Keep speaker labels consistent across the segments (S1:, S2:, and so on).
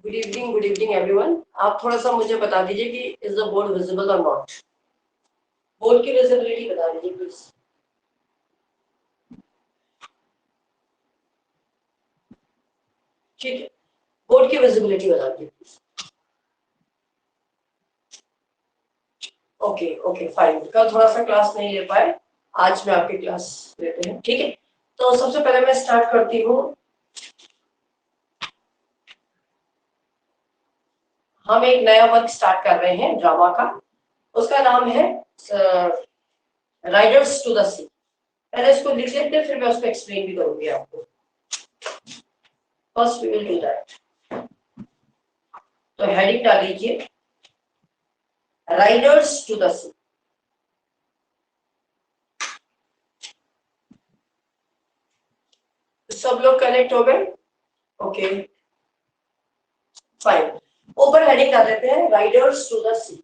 S1: Good evening everyone. आप थोड़ा सा मुझे बता दीजिए कि इज द बोर्ड विजिबल और नॉट। बोर्ड की विजिबिलिटी बता दीजिए प्लीज। ठीक है, बोर्ड की विजिबिलिटी बता दीजिए प्लीज। ओके ओके फाइन, कल थोड़ा सा क्लास नहीं ले पाए, आज मैं आपकी क्लास लेते हैं। ठीक है, तो सबसे पहले मैं स्टार्ट करती हूँ। हम एक नया वर्क स्टार्ट कर रहे हैं ड्रामा का, उसका नाम है राइडर्स टू द सी। पहले इसको लिख लेते हैं, फिर मैं उसको एक्सप्लेन भी करूंगी आपको। First we will do that. तो हेडिंग डाल लीजिए राइडर्स टू द सी। सब लोग कनेक्ट हो गए? Okay fine. ऊपर हेडिंग डाल देते हैं राइडर्स टू द सी।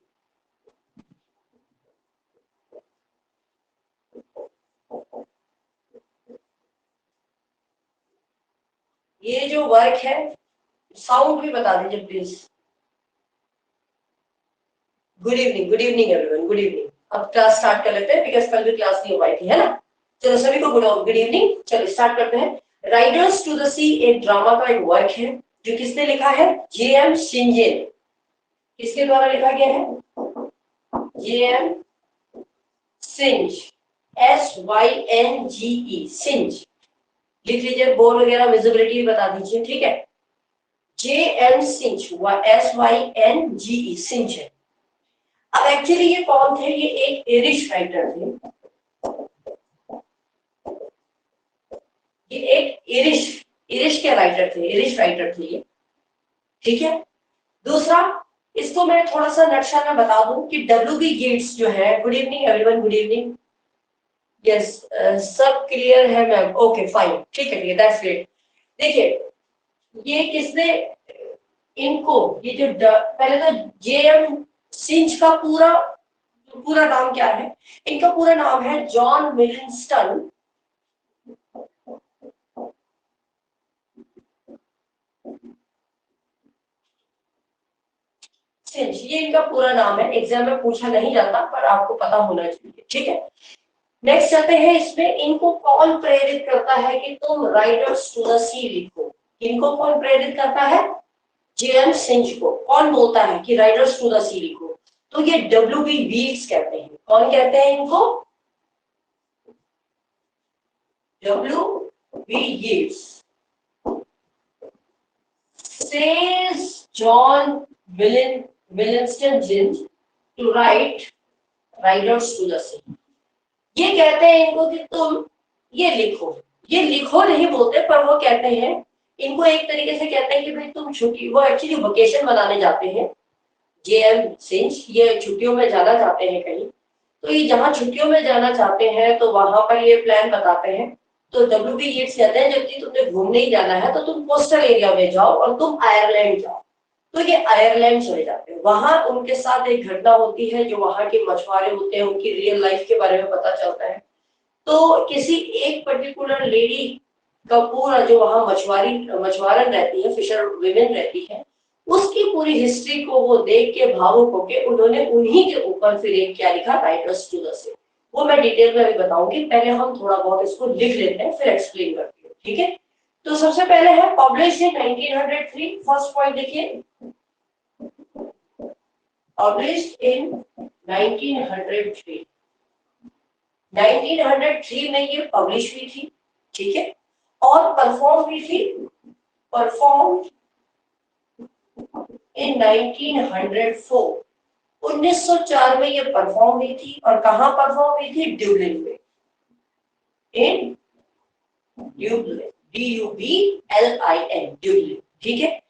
S1: ये जो वर्क है, साउंड भी बता दीजिए please. Good evening everyone, good evening. अब क्लास स्टार्ट कर लेते हैं बिकॉज कल भी क्लास नहीं हो पाई थी, है ना। चलो सभी को गुड इवनिंग। चलो स्टार्ट करते हैं। राइडर्स टू द सी एक ड्रामा का एक वर्क है जो किसने लिखा है? जे.एम. शिंजे ने। किसके द्वारा लिखा गया है? जे.एम. Synge, SYNGE, Synge. लिख लीजिए, बोर्ड वगैरह विजिबिलिटी भी बता दीजिए। ठीक है, जे.एम. सिंज, SYNGE, सिंज है। अब एक्चुअली ये कौन थे? ये एक इरिश राइटर थे। ये एक इरिश के राइटर थे, इरिश राइटर थे ये। ठीक है, दूसरा इसको मैं थोड़ा सा नक्शा में बता दूं कि W.B. येट्स जो है, good evening everyone, good evening. Yes, सब क्लियर है मैम? ओके फाइन, ठीक है, दैट्स ग्रेट। देखिए, ये किसने इनको, ये जो पहले तो जे.एम. सिंच का पूरा पूरा नाम क्या है? इनका पूरा नाम है जॉन मिलिंस्टन सिंच। ये इनका पूरा नाम है, एग्जाम में पूछा नहीं जाता पर आपको पता होना चाहिए। ठीक है, नेक्स्ट चलते हैं। इसमें इनको कौन प्रेरित करता है कि तुम राइडर्स टू द सी लिखो? इनको कौन प्रेरित करता है? जे.एम. सिंच को। कौन बोलता है कि राइडर्स टू द सी लिखो? तो ये W.B. येट्स कहते हैं। कौन कहते हैं इनको? W.B. येट्स says John Williamson Jinge to write Riders to the Sea। ये कहते हैं इनको कि तुम ये लिखो। ये लिखो नहीं बोलते, पर वो कहते हैं, इनको एक तरीके से कहते हैं कि भाई तुम छुट्टी, वो एक्चुअली वेकेशन मनाने जाते हैं। जे.एम. सिंच ये छुट्टियों में जाना चाहते हैं कहीं, तो ये जहाँ छुट्टियों में जाना चाहते हैं तो वहां पर ये प्लान बताते हैं। तो W.B. येट्स कहते हैं जबकि तुमने घूमने ही जाना है तो तुम कोस्टल एरिया में जाओ और तुम आयरलैंड जाओ। तो ये आयरलैंड चले जाते हैं। वहां उनके साथ एक घटना होती है, जो वहां के मछुआरे होते हैं उनकी रियल लाइफ के बारे में पता चलता है। तो किसी एक पर्टिकुलर लेडी का पूरा, जो वहां मछुआरन रहती है, फिशर विमेन रहती है, उसकी पूरी हिस्ट्री को वो देख के भावुक होके उन्होंने उन्हीं के ऊपर फिर एक क्या लिखा? राइटर्स टू द सी। वो मैं डिटेल में अभी बताऊंगी, पहले हम थोड़ा बहुत इसको लिख लेते हैं फिर एक्सप्लेन करते हैं। ठीक है, तो सबसे पहले है पब्लिश इन 1903। फर्स्ट पॉइंट देखिए, पब्लिश्ड इन 1903। 1903 में ये पब्लिश हुई थी। ठीक है, और परफॉर्म हुई थी, परफॉर्म इन 1904। 1904 में ये परफॉर्म हुई थी, और कहां परफॉर्म हुई थी? ड्यूब्लिन में, इन ड्यूब्लिन, DUBLIN, ड्यूब्लिन। ठीक है,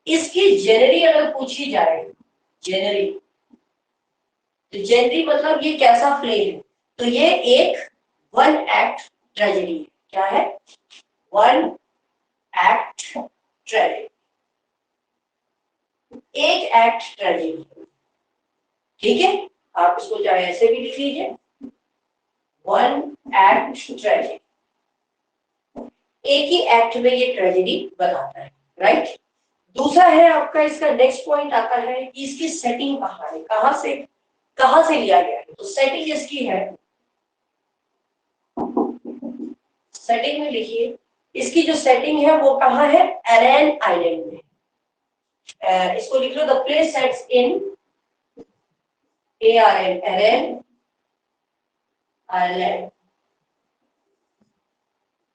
S1: इसकी जेनरी अगर पूछी जाए, जेनरी, तो जेनरी मतलब ये कैसा प्ले है? तो ये एक वन एक्ट ट्रेजेडी है। क्या है? वन एक्ट ट्रेजेडी, एक एक्ट ट्रेजेडी। ठीक है, आप इसको चाहे ऐसे भी लिख लीजिए, वन एक्ट ट्रेजेडी। एक ही एक्ट में ये ट्रेजेडी बताता है, राइट। दूसरा है आपका, इसका नेक्स्ट पॉइंट आता है कि इसकी सेटिंग कहाँ है, कहाँ से लिया गया है। तो सेटिंग इसकी है, सेटिंग में लिखिए, इसकी जो सेटिंग है वो कहाँ है, एरेन आइलैंड में। इसको लिख लो, the place sets in ARN, Aran island,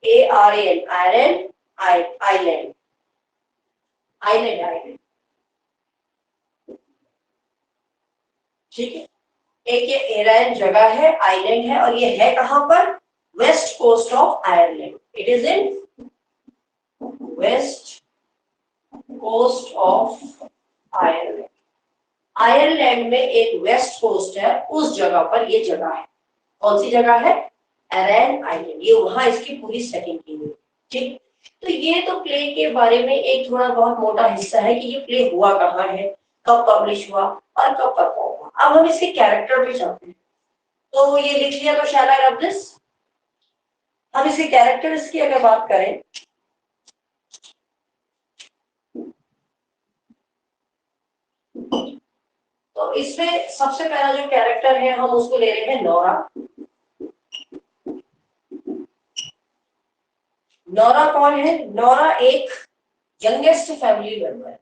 S1: ARN Aran island, island, ठीक है। एक ये एराइन जगह है, आइलैंड है, और ये है कहां पर, west coast of Ireland. It is in west coast of Ireland. Ireland में एक वेस्ट कोस्ट है, उस जगह पर ये जगह है। कौन सी जगह है, एरेन आइलैंड। ये वहां इसकी पूरी सेटिंग की हुई, ठीक। तो ये तो प्ले के बारे में एक थोड़ा बहुत मोटा हिस्सा है कि ये प्ले हुआ कहाँ है, कब पब्लिश हुआ और कब परफॉर्म हुआ। अब हम इसके कैरेक्टर पे चलते हैं। तो ये लिख लिया, तो शैल आई रब दिस। हम इसके कैरेक्टर्स की अगर बात करें, तो इसमें सबसे पहला जो कैरेक्टर है हम उसको ले रहे हैं नोरा। नोरा कौन है, नोरा एक यंगेस्ट फैमिली मेंबर है।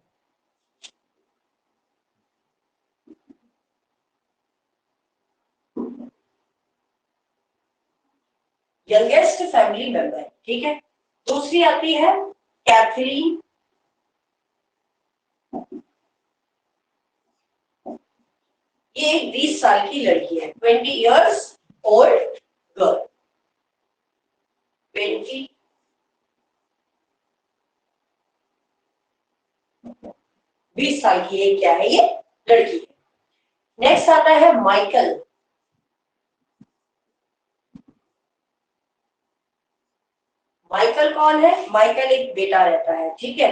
S1: यंगेस्ट फैमिली मेंबर, ठीक है। दूसरी आती है कैथरीन। ये एक 20 साल की लड़की है, 20 years old गर्ल, 20 साल की है, क्या है ये, लड़की है। नेक्स्ट आता है माइकल। माइकल कौन है, माइकल एक बेटा रहता है, ठीक है,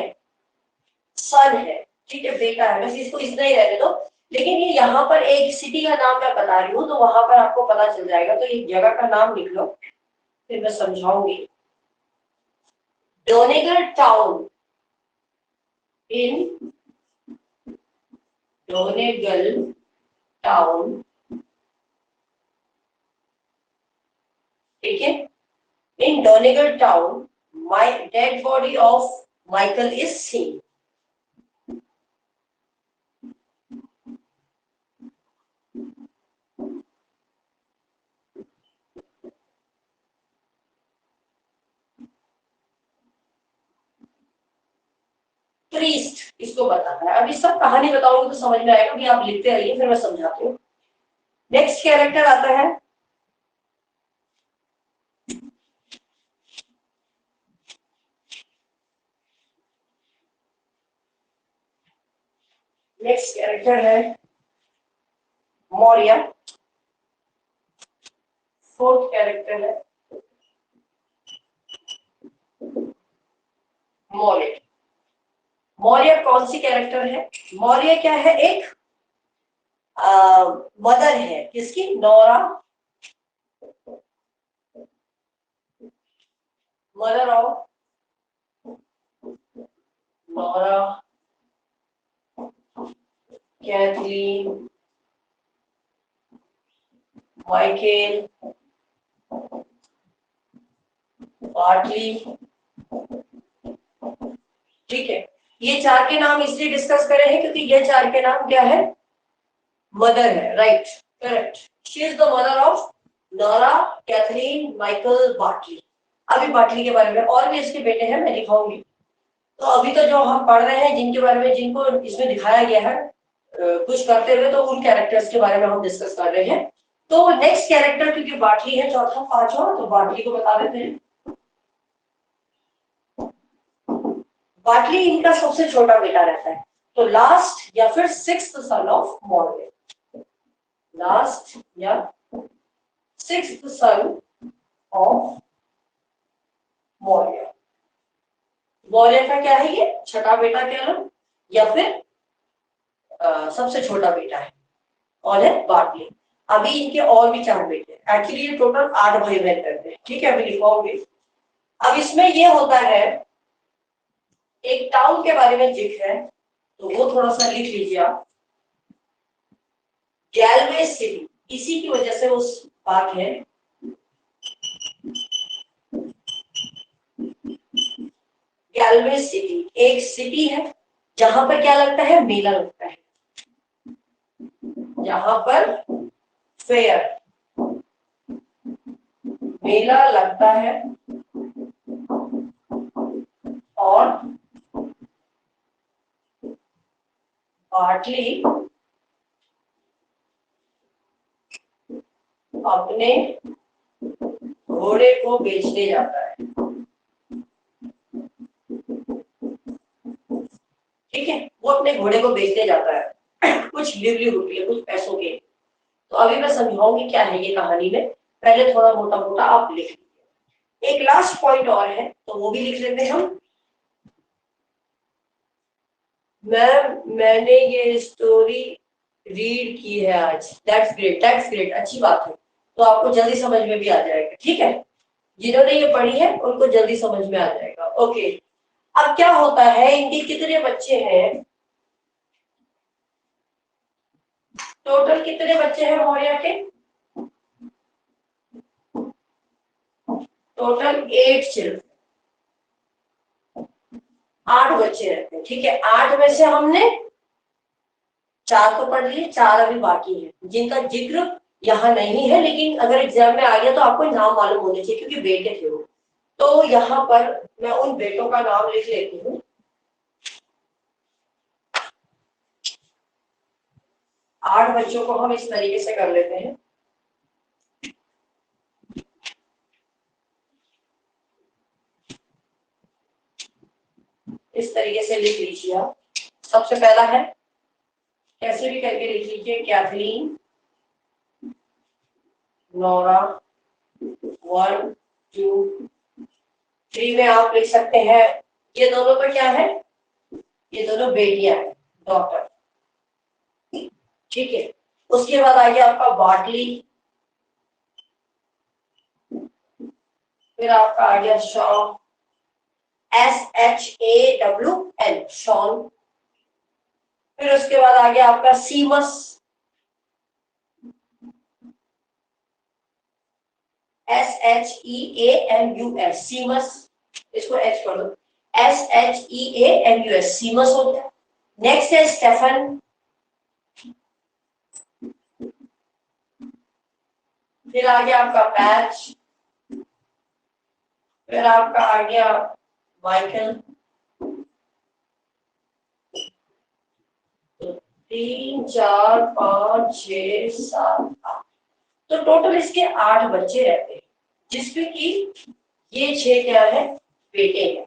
S1: सन है, ठीक है, बेटा है, बस इसको इतना ही रहने दो। लेकिन ये यहाँ पर एक सिटी का नाम मैं बता रही हूँ, तो वहां पर आपको पता चल जाएगा, तो एक जगह का नाम लिख लो, फिर मैं समझाऊंगी। Donegal town, in Donegal town, ठीक है, in Donegal town my dead body of Michael is seen. Priest इसको बताता है। अभी सब कहानी बताऊंगी तो समझ में आएगा, कि आप लिखते रहिए, फिर मैं समझाती हूँ। नेक्स्ट कैरेक्टर आता है नेक्स्ट कैरेक्टर है मौर्य। फोर्थ कैरेक्टर है मौर्य। मौर्य कौन सी कैरेक्टर है, मौर्य क्या है, एक मदर है, किसकी, Nora, mother of Nora, Kathleen, Michael, Bartley, ठीक है। ये चार के नाम इसलिए डिस्कस करे हैं क्योंकि ये चार के नाम क्या है, मदर है, right, correct. She is the mother of Nora, Catherine, Michael, Bartley. अभी बार्टली के बारे में और भी इसके बेटे हैं, मैं दिखाऊंगी। तो अभी तो जो हम पढ़ रहे हैं, जिनके बारे में, जिनको इसमें दिखाया गया है कुछ करते हुए, तो उन कैरेक्टर्स के बारे में हम डिस्कस कर रहे हैं। तो नेक्स्ट कैरेक्टर क्योंकि बार्टली है चौथा पांचवा, तो बार्टली को बता देते हैं। बार्टली इनका सबसे छोटा बेटा रहता है, तो लास्ट या फिर sixth son of Maurya, last या sixth son of Maurya. Maurya का क्या है, ये छठा बेटा कह लो, या फिर सबसे छोटा बेटा है, और है बार्टली। अभी इनके और भी चार बेटे हैं, एक्चुअली ये टोटल 8 भाई बहन करते हैं, ठीक है, अभी लिखवाओगे। अब इसमें ये होता है एक टाउन के बारे में जिक्र है, तो वो थोड़ा सा लिख लीजिए आप। गैलवे सिटी, इसी की वजह से वो बात है। गैलवे सिटी एक सिटी है जहां पर क्या लगता है, मेला लगता है, जहां पर फेयर, मेला लगता है और बाटली अपने घोड़े को बेचने जाता है। ठीक है, वो अपने घोड़े को बेचने जाता है कुछ लिवलीहुड के लिए, कुछ पैसों के। तो अभी मैं समझाऊंगी क्या है ये कहानी में, पहले थोड़ा मोटा मोटा आप लिख लीजिए। एक लास्ट पॉइंट और है, तो वो भी लिख लेते हैं हम। मैंने ये स्टोरी रीड की है आज। दैट्स ग्रेट, दैट्स ग्रेट, अच्छी बात है। तो आपको जल्दी समझ में भी आ जाएगा। ठीक है, जिन्होंने ये पढ़ी है उनको जल्दी समझ में आ जाएगा। ओके, अब क्या होता है, इनके कितने बच्चे हैं, टोटल कितने बच्चे हैं मौर्य के, टोटल 8 चिल्ड्रन, 8 बच्चे रहते हैं। ठीक है, 8 में से हमने 4 तो पढ़ लिए, 4 अभी बाकी है जिनका जिक्र यहाँ नहीं है, लेकिन अगर एग्जाम में आ गया तो आपको नाम मालूम होने चाहिए क्योंकि बेटे थे वो। तो यहाँ पर मैं उन बेटों का नाम लिख लेती हूँ। 8 बच्चों को हम इस तरीके से कर लेते हैं। इस तरीके से लिख लीजिए आप। सबसे पहला है, कैसे भी करके लिख लीजिए, कैथलीन, नोरा, 1 2 3 में आप लिख सकते हैं, ये दोनों तो क्या है, ये दोनों बेटियां हैं, डॉटर। ठीक है, उसके बाद आ गया आपका बाटली, फिर आपका आ गया शॉन, SHAWN, शॉन। फिर उसके बाद आ गया आपका सीमस, SHEAMUS, सीमस, इसको एच कर दो, SHEAMUS, सीमस हो गया। नेक्स्ट है स्टेफन, फिर आ गया आपका पैच, फिर आपका आ गया माइकल। 3 4 5 6 7 8, तो टोटल इसके 8 बच्चे रहते हैं, जिसमें कि ये 6 क्या है, बेटे हैं,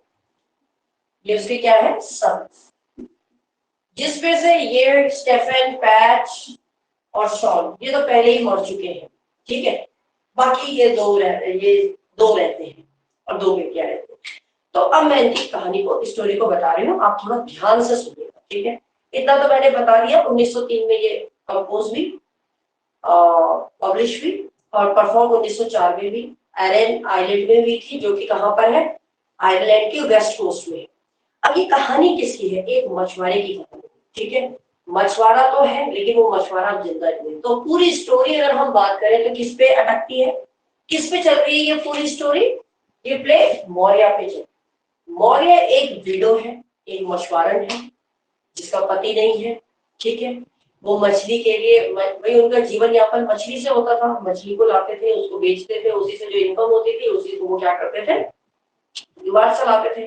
S1: ये उसके क्या है, सन, जिसमें से ये स्टेफन, पैच और शॉन ये तो पहले ही मर चुके हैं। ठीक है, बाकी ये 2 रहते हैं और 2 बेटियां रहती हैं। तो अब मैं इनकी कहानी को, स्टोरी को बता रही हूँ, आप थोड़ा ध्यान से सुनिएगा। ठीक है, इतना तो मैंने बता दिया। 1903 में ये कंपोज हुई, पब्लिश हुई और परफॉर्म 1904 में भी एरन आइलैंड में हुई थी, जो कि कहाँ पर है, आयरलैंड के वेस्ट कोस्ट में। अब ये कहानी किसकी है, एक मछुआरे की कहानी। ठीक है, मछुआरा तो है लेकिन वो मछुआरा जिंदा नहीं है। तो पूरी स्टोरी अगर हम बात करें तो किस पे अटकती है, किस पे चल रही है ये पूरी स्टोरी, ये प्ले मौर्य पे चल। मौर्य एक विडो है, एक मछुआरन है जिसका पति नहीं है। ठीक है, वो मछली के लिए, भाई उनका जीवन यापन मछली से होता था, मछली को लाते थे, उसको बेचते थे, उसी से जो इनकम होती थी उसी को वो क्या करते थे, परिवार चलाते थे।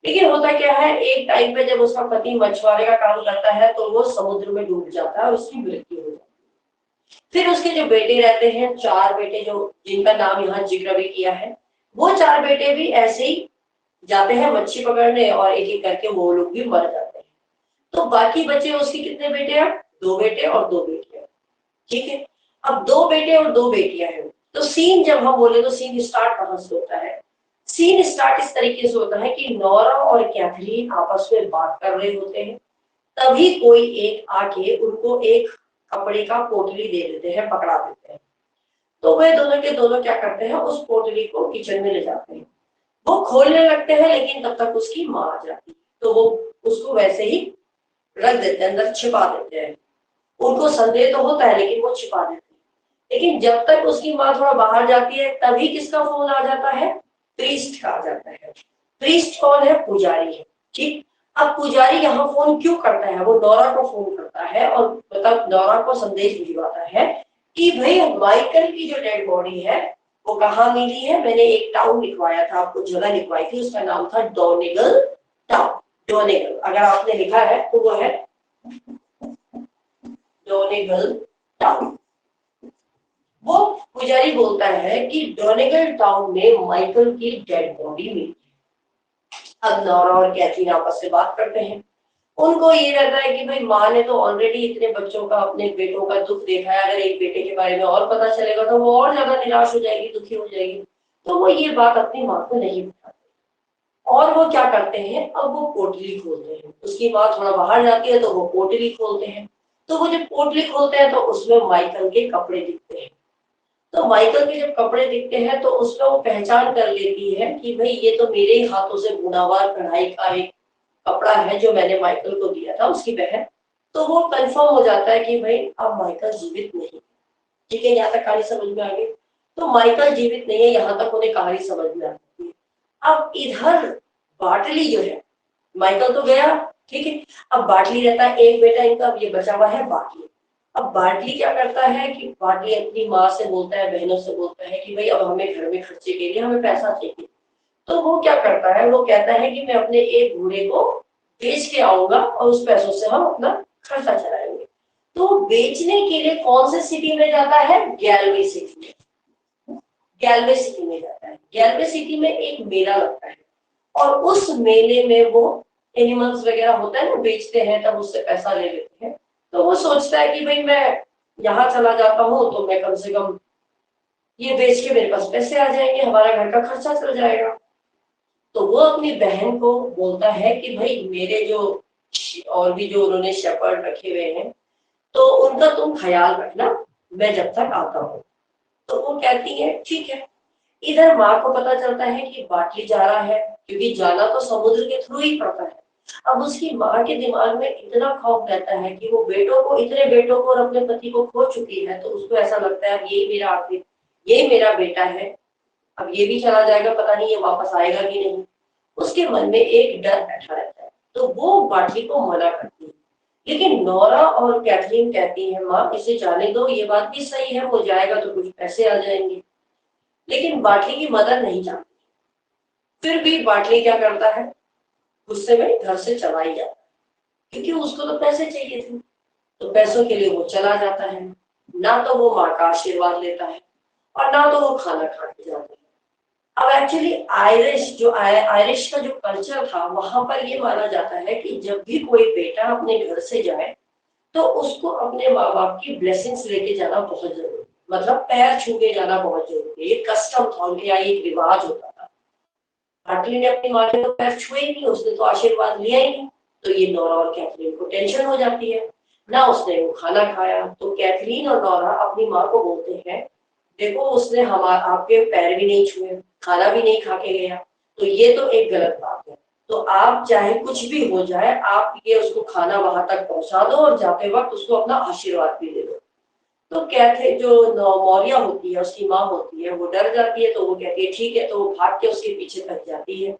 S1: लेकिन होता क्या है, एक टाइम पे जब उसका पति मछुआरे का काम करता है तो वो समुद्र में डूब जाता है और उसकी मृत्यु हो जाती है। फिर उसके जो बेटे रहते हैं, 4 बेटे, जो जिनका नाम यहाँ जिक्र भी किया है, वो 4 बेटे भी ऐसे ही जाते हैं मच्छी पकड़ने और एक एक करके वो लोग भी मर जाते हैं। तो बाकी बचे उसके कितने बेटे हैं, 2 बेटे और 2 बेटियां। ठीक है, अब 2 बेटे और 2 बेटियां हैं। तो सीन जब हम बोले तो सीन स्टार्ट कहां से होता है, सीन स्टार्ट इस तरीके से होता है कि नोरा और कैथरीन आपस में बात कर रहे होते हैं, तभी कोई एक आके उनको एक कपड़े का पोटली दे देते हैं, पकड़ा देते हैं। तो वे दोनों के दोनों क्या करते हैं, उस पोटली को किचन में ले जाते हैं, वो खोलने लगते हैं, लेकिन तब तक उसकी माँ आ जाती है। तो वो उसको वैसे ही रख देते हैं, अंदर छिपा देते हैं। उनको संदेह तो होता है लेकिन वो छिपा देते हैं। लेकिन जब तक उसकी माँ थोड़ा बाहर जाती है तभी किसका फोन आ जाता है, प्रीस्ट का आ जाता है। प्रीस्ट कौन है, पुजारी है। ठीक, अब पुजारी यहाँ फोन क्यों करता है, वो नोरा को फोन करता है और मतलब नोरा को संदेश भिजवाता है कि भाई माइकल की जो डेड बॉडी है वो कहाँ मिली है। मैंने एक टाउन लिखवाया था, आपको जगह लिखवाई थी, उसका नाम था डोनेगल टाउन। डोनेगल अगर आपने लिखा है तो वो है डोनेगल टाउन। वो पुजारी बोलता है कि डोनेगल टाउन में माइकल की डेड बॉडी मिली। अब नोरा और कैथरीन आपस में बात करते हैं। उनको ये रहता है कि भाई माँ ने तो ऑलरेडी इतने बच्चों का, अपने बेटों का दुख देखा है, अगर एक बेटे के बारे में और पता चलेगा तो वो और ज्यादा निराश हो जाएगी, दुखी हो जाएगी। तो वो ये बात अपनी माँ को नहीं बताते और वो क्या करते हैं, अब वो पोटली खोलते हैं। उसकी माँ थोड़ा बाहर जाती है तो वो पोटली खोलते हैं। तो वो जब पोटली खोलते हैं तो उसमें माइकल के कपड़े दिखते हैं। तो माइकल के जब कपड़े दिखते हैं तो उसका वो पहचान कर लेती है कि भाई ये तो मेरे ही हाथों से बुना हुआ कढ़ाई का एक कपड़ा है जो मैंने माइकल को दिया था, उसकी बहन। तो वो कंफर्म हो जाता है कि भाई अब माइकल जीवित नहीं। ठीक है, यहाँ तक कहानी समझ में आ गई। तो माइकल जीवित नहीं है, यहाँ तक उन्हें कहानी समझ में आती है। अब इधर बाटली जो है, माइकल तो गया, ठीक है, अब बाटली रहता है, एक बेटा इनका, अब ये बचा हुआ है बाटली। अब बाटली क्या करता है कि बाटली अपनी माँ से बोलता है, बहनों से बोलता है कि भाई अब हमें घर में खर्चे के लिए हमें पैसा चाहिए। तो वो क्या करता है, वो कहता है कि मैं अपने एक घोड़े को बेच के आऊंगा और उस पैसों से हम अपना खर्चा चलाएंगे। तो बेचने के लिए कौन से सिटी में जाता है, गैलवे सिटी में। गैलवे सिटी में जाता है। गैलवे सिटी में एक मेला लगता है और उस मेले में वो एनिमल्स वगैरह होता है ना, बेचते हैं, तब उससे पैसा ले लेते हैं। तो वो सोचता है कि भाई मैं यहाँ चला जाता हूँ तो मैं कम से कम ये बेच के मेरे पास पैसे आ जाएंगे, हमारा घर का खर्चा चल जाएगा। तो वो अपनी बहन को बोलता है कि भाई मेरे जो और भी जो उन्होंने शेपर्ड रखे हुए हैं तो उनका तुम ख्याल रखना, मैं जब तक आता हूँ। तो वो कहती है ठीक है। इधर माँ को पता चलता है कि बाटली जा रहा है, क्योंकि जाना तो समुद्र के थ्रू ही पड़ता है। अब उसकी माँ के दिमाग में इतना खौफ रहता है कि वो बेटों को, इतने बेटों को और अपने पति को खो चुकी है, तो उसको ऐसा लगता है यही मेरा आखिर, यही मेरा बेटा है, अब ये भी चला जाएगा, पता नहीं ये वापस आएगा कि नहीं। उसके मन में एक डर बैठा रहता है, तो वो बाटली को मना करती है। लेकिन नोरा और कैथरीन कहती है माँ इसे जाने दो, ये बात भी सही है, वो जाएगा तो कुछ पैसे आ जाएंगे। लेकिन बाटली की मदर नहीं चाहती। फिर भी बाटली क्या करता है, गुस्से में घर से चला ही जाता है, क्योंकि उसको तो पैसे चाहिए थे। तो पैसों के लिए वो चला जाता है। ना तो वो माँ का आशीर्वाद लेता है और ना तो वो खाना खा के जाता है। अब एक्चुअली आयरिश का जो कल्चर था वहां पर ये माना जाता है कि जब भी कोई बेटा अपने घर से जाए तो उसको अपने माँ बाप की ब्लेसिंग्स लेके जाना बहुत जरूरी, मतलब पैर छू के जाना बहुत जरूरी है। ये कस्टम था उनके यहाँ, एक रिवाज होता था। बाटली ने अपनी माँ के तो पैर छुए ही नहीं, उसने तो आशीर्वाद लिया ही नहीं। तो ये नोरा और कैथरीन को टेंशन हो जाती है, ना उसने वो खाना खाया। तो कैथरीन और नोरा अपनी माँ को बोलते हैं देखो उसने हमारे आपके पैर भी नहीं छुए, खाना भी नहीं खा के गया, तो ये तो एक गलत बात है। तो आप चाहे कुछ भी हो जाए, आप ये उसको खाना वहां तक पहुंचा दो और जाते वक्त उसको अपना आशीर्वाद भी दे दो। तो कहते जो मौर्या होती है, उसकी माँ होती है, वो डर जाती है। तो वो कहती है ठीक है, तो वो भाग के उसके पीछे तक जाती है।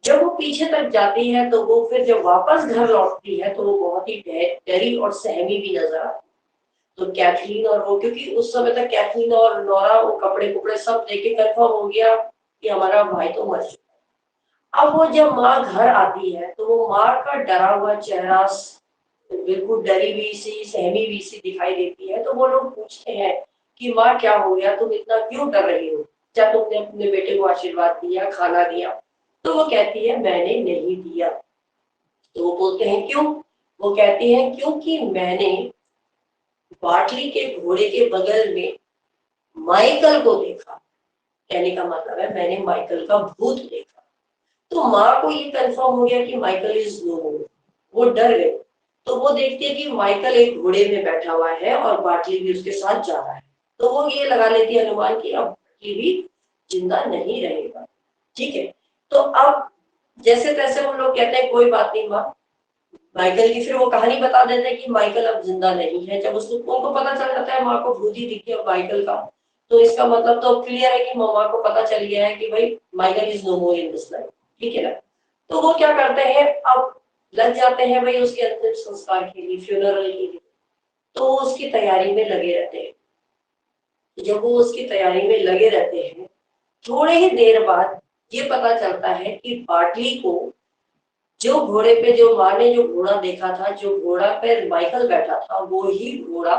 S1: जब वो पीछे तक जाती है तो वो फिर जब वापस घर लौटती है तो वो बहुत ही डरी और सहमी भी नजर आती है। तो कैथरीन और वो, क्योंकि उस समय तक कैथरीन और नोरा वो कपड़े कुपड़े सब देके कंफर्म हो गया कि हमारा भाई तो मर चुका है। अब वो जब माँ घर आती है तो वो माँ का डरा हुआ चेहरा, बिल्कुल डरी हुई सी, सहमी हुई सी दिखाई देती है। तो वो लोग पूछते हैं कि माँ क्या हो गया, तुम इतना क्यों डर रही हो, क्या तुमने अपने बेटे को आशीर्वाद दिया, खाना दिया। तो वो कहती है मैंने नहीं दिया। तो वो बोलते हैं क्यों। वो कहती है क्योंकि मैंने बाटली के घोड़े के बगल में माइकल को देखा। कहने का मतलब है मैंने माइकल का भूत देखा। तो माँ को ये कंफर्म हो गया कि माइकल इज नो मोर। वो डर गए। तो वो देखती है कि माइकल एक घोड़े में बैठा हुआ है और बाटली भी उसके साथ जा रहा है। तो वो ये लगा लेती है अनुमान कि अब बाटली भी जिंदा नहीं रहेगा। ठीक है, तो अब जैसे तैसे वो लोग कहते हैं कोई बात नहीं माँ, माइकल की फिर वो कहानी बता देते हैं कि माइकल अब जिंदा नहीं है। जब उसको उनको पता चल जाता है माँ को भूत ही दिखी अब माइकल का, तो इसका मतलब तो क्लियर है कि माँ को पता चल गया है कि भाई Michael is no more in this life, ठीक है ना। तो वो क्या करते हैं, अब लग जाते हैं भाई उसके अंतिम संस्कार के लिए, फ्यूनरल के लिए। तो वो उसकी तैयारी में लगे रहते हैं। जब वो उसकी तैयारी में लगे रहते हैं, थोड़े ही देर बाद ये पता चलता है कि बाटली को, जो घोड़े पे जो माँ ने जो घोड़ा देखा था, जो घोड़ा पे माइकल बैठा था, वो ही घोड़ा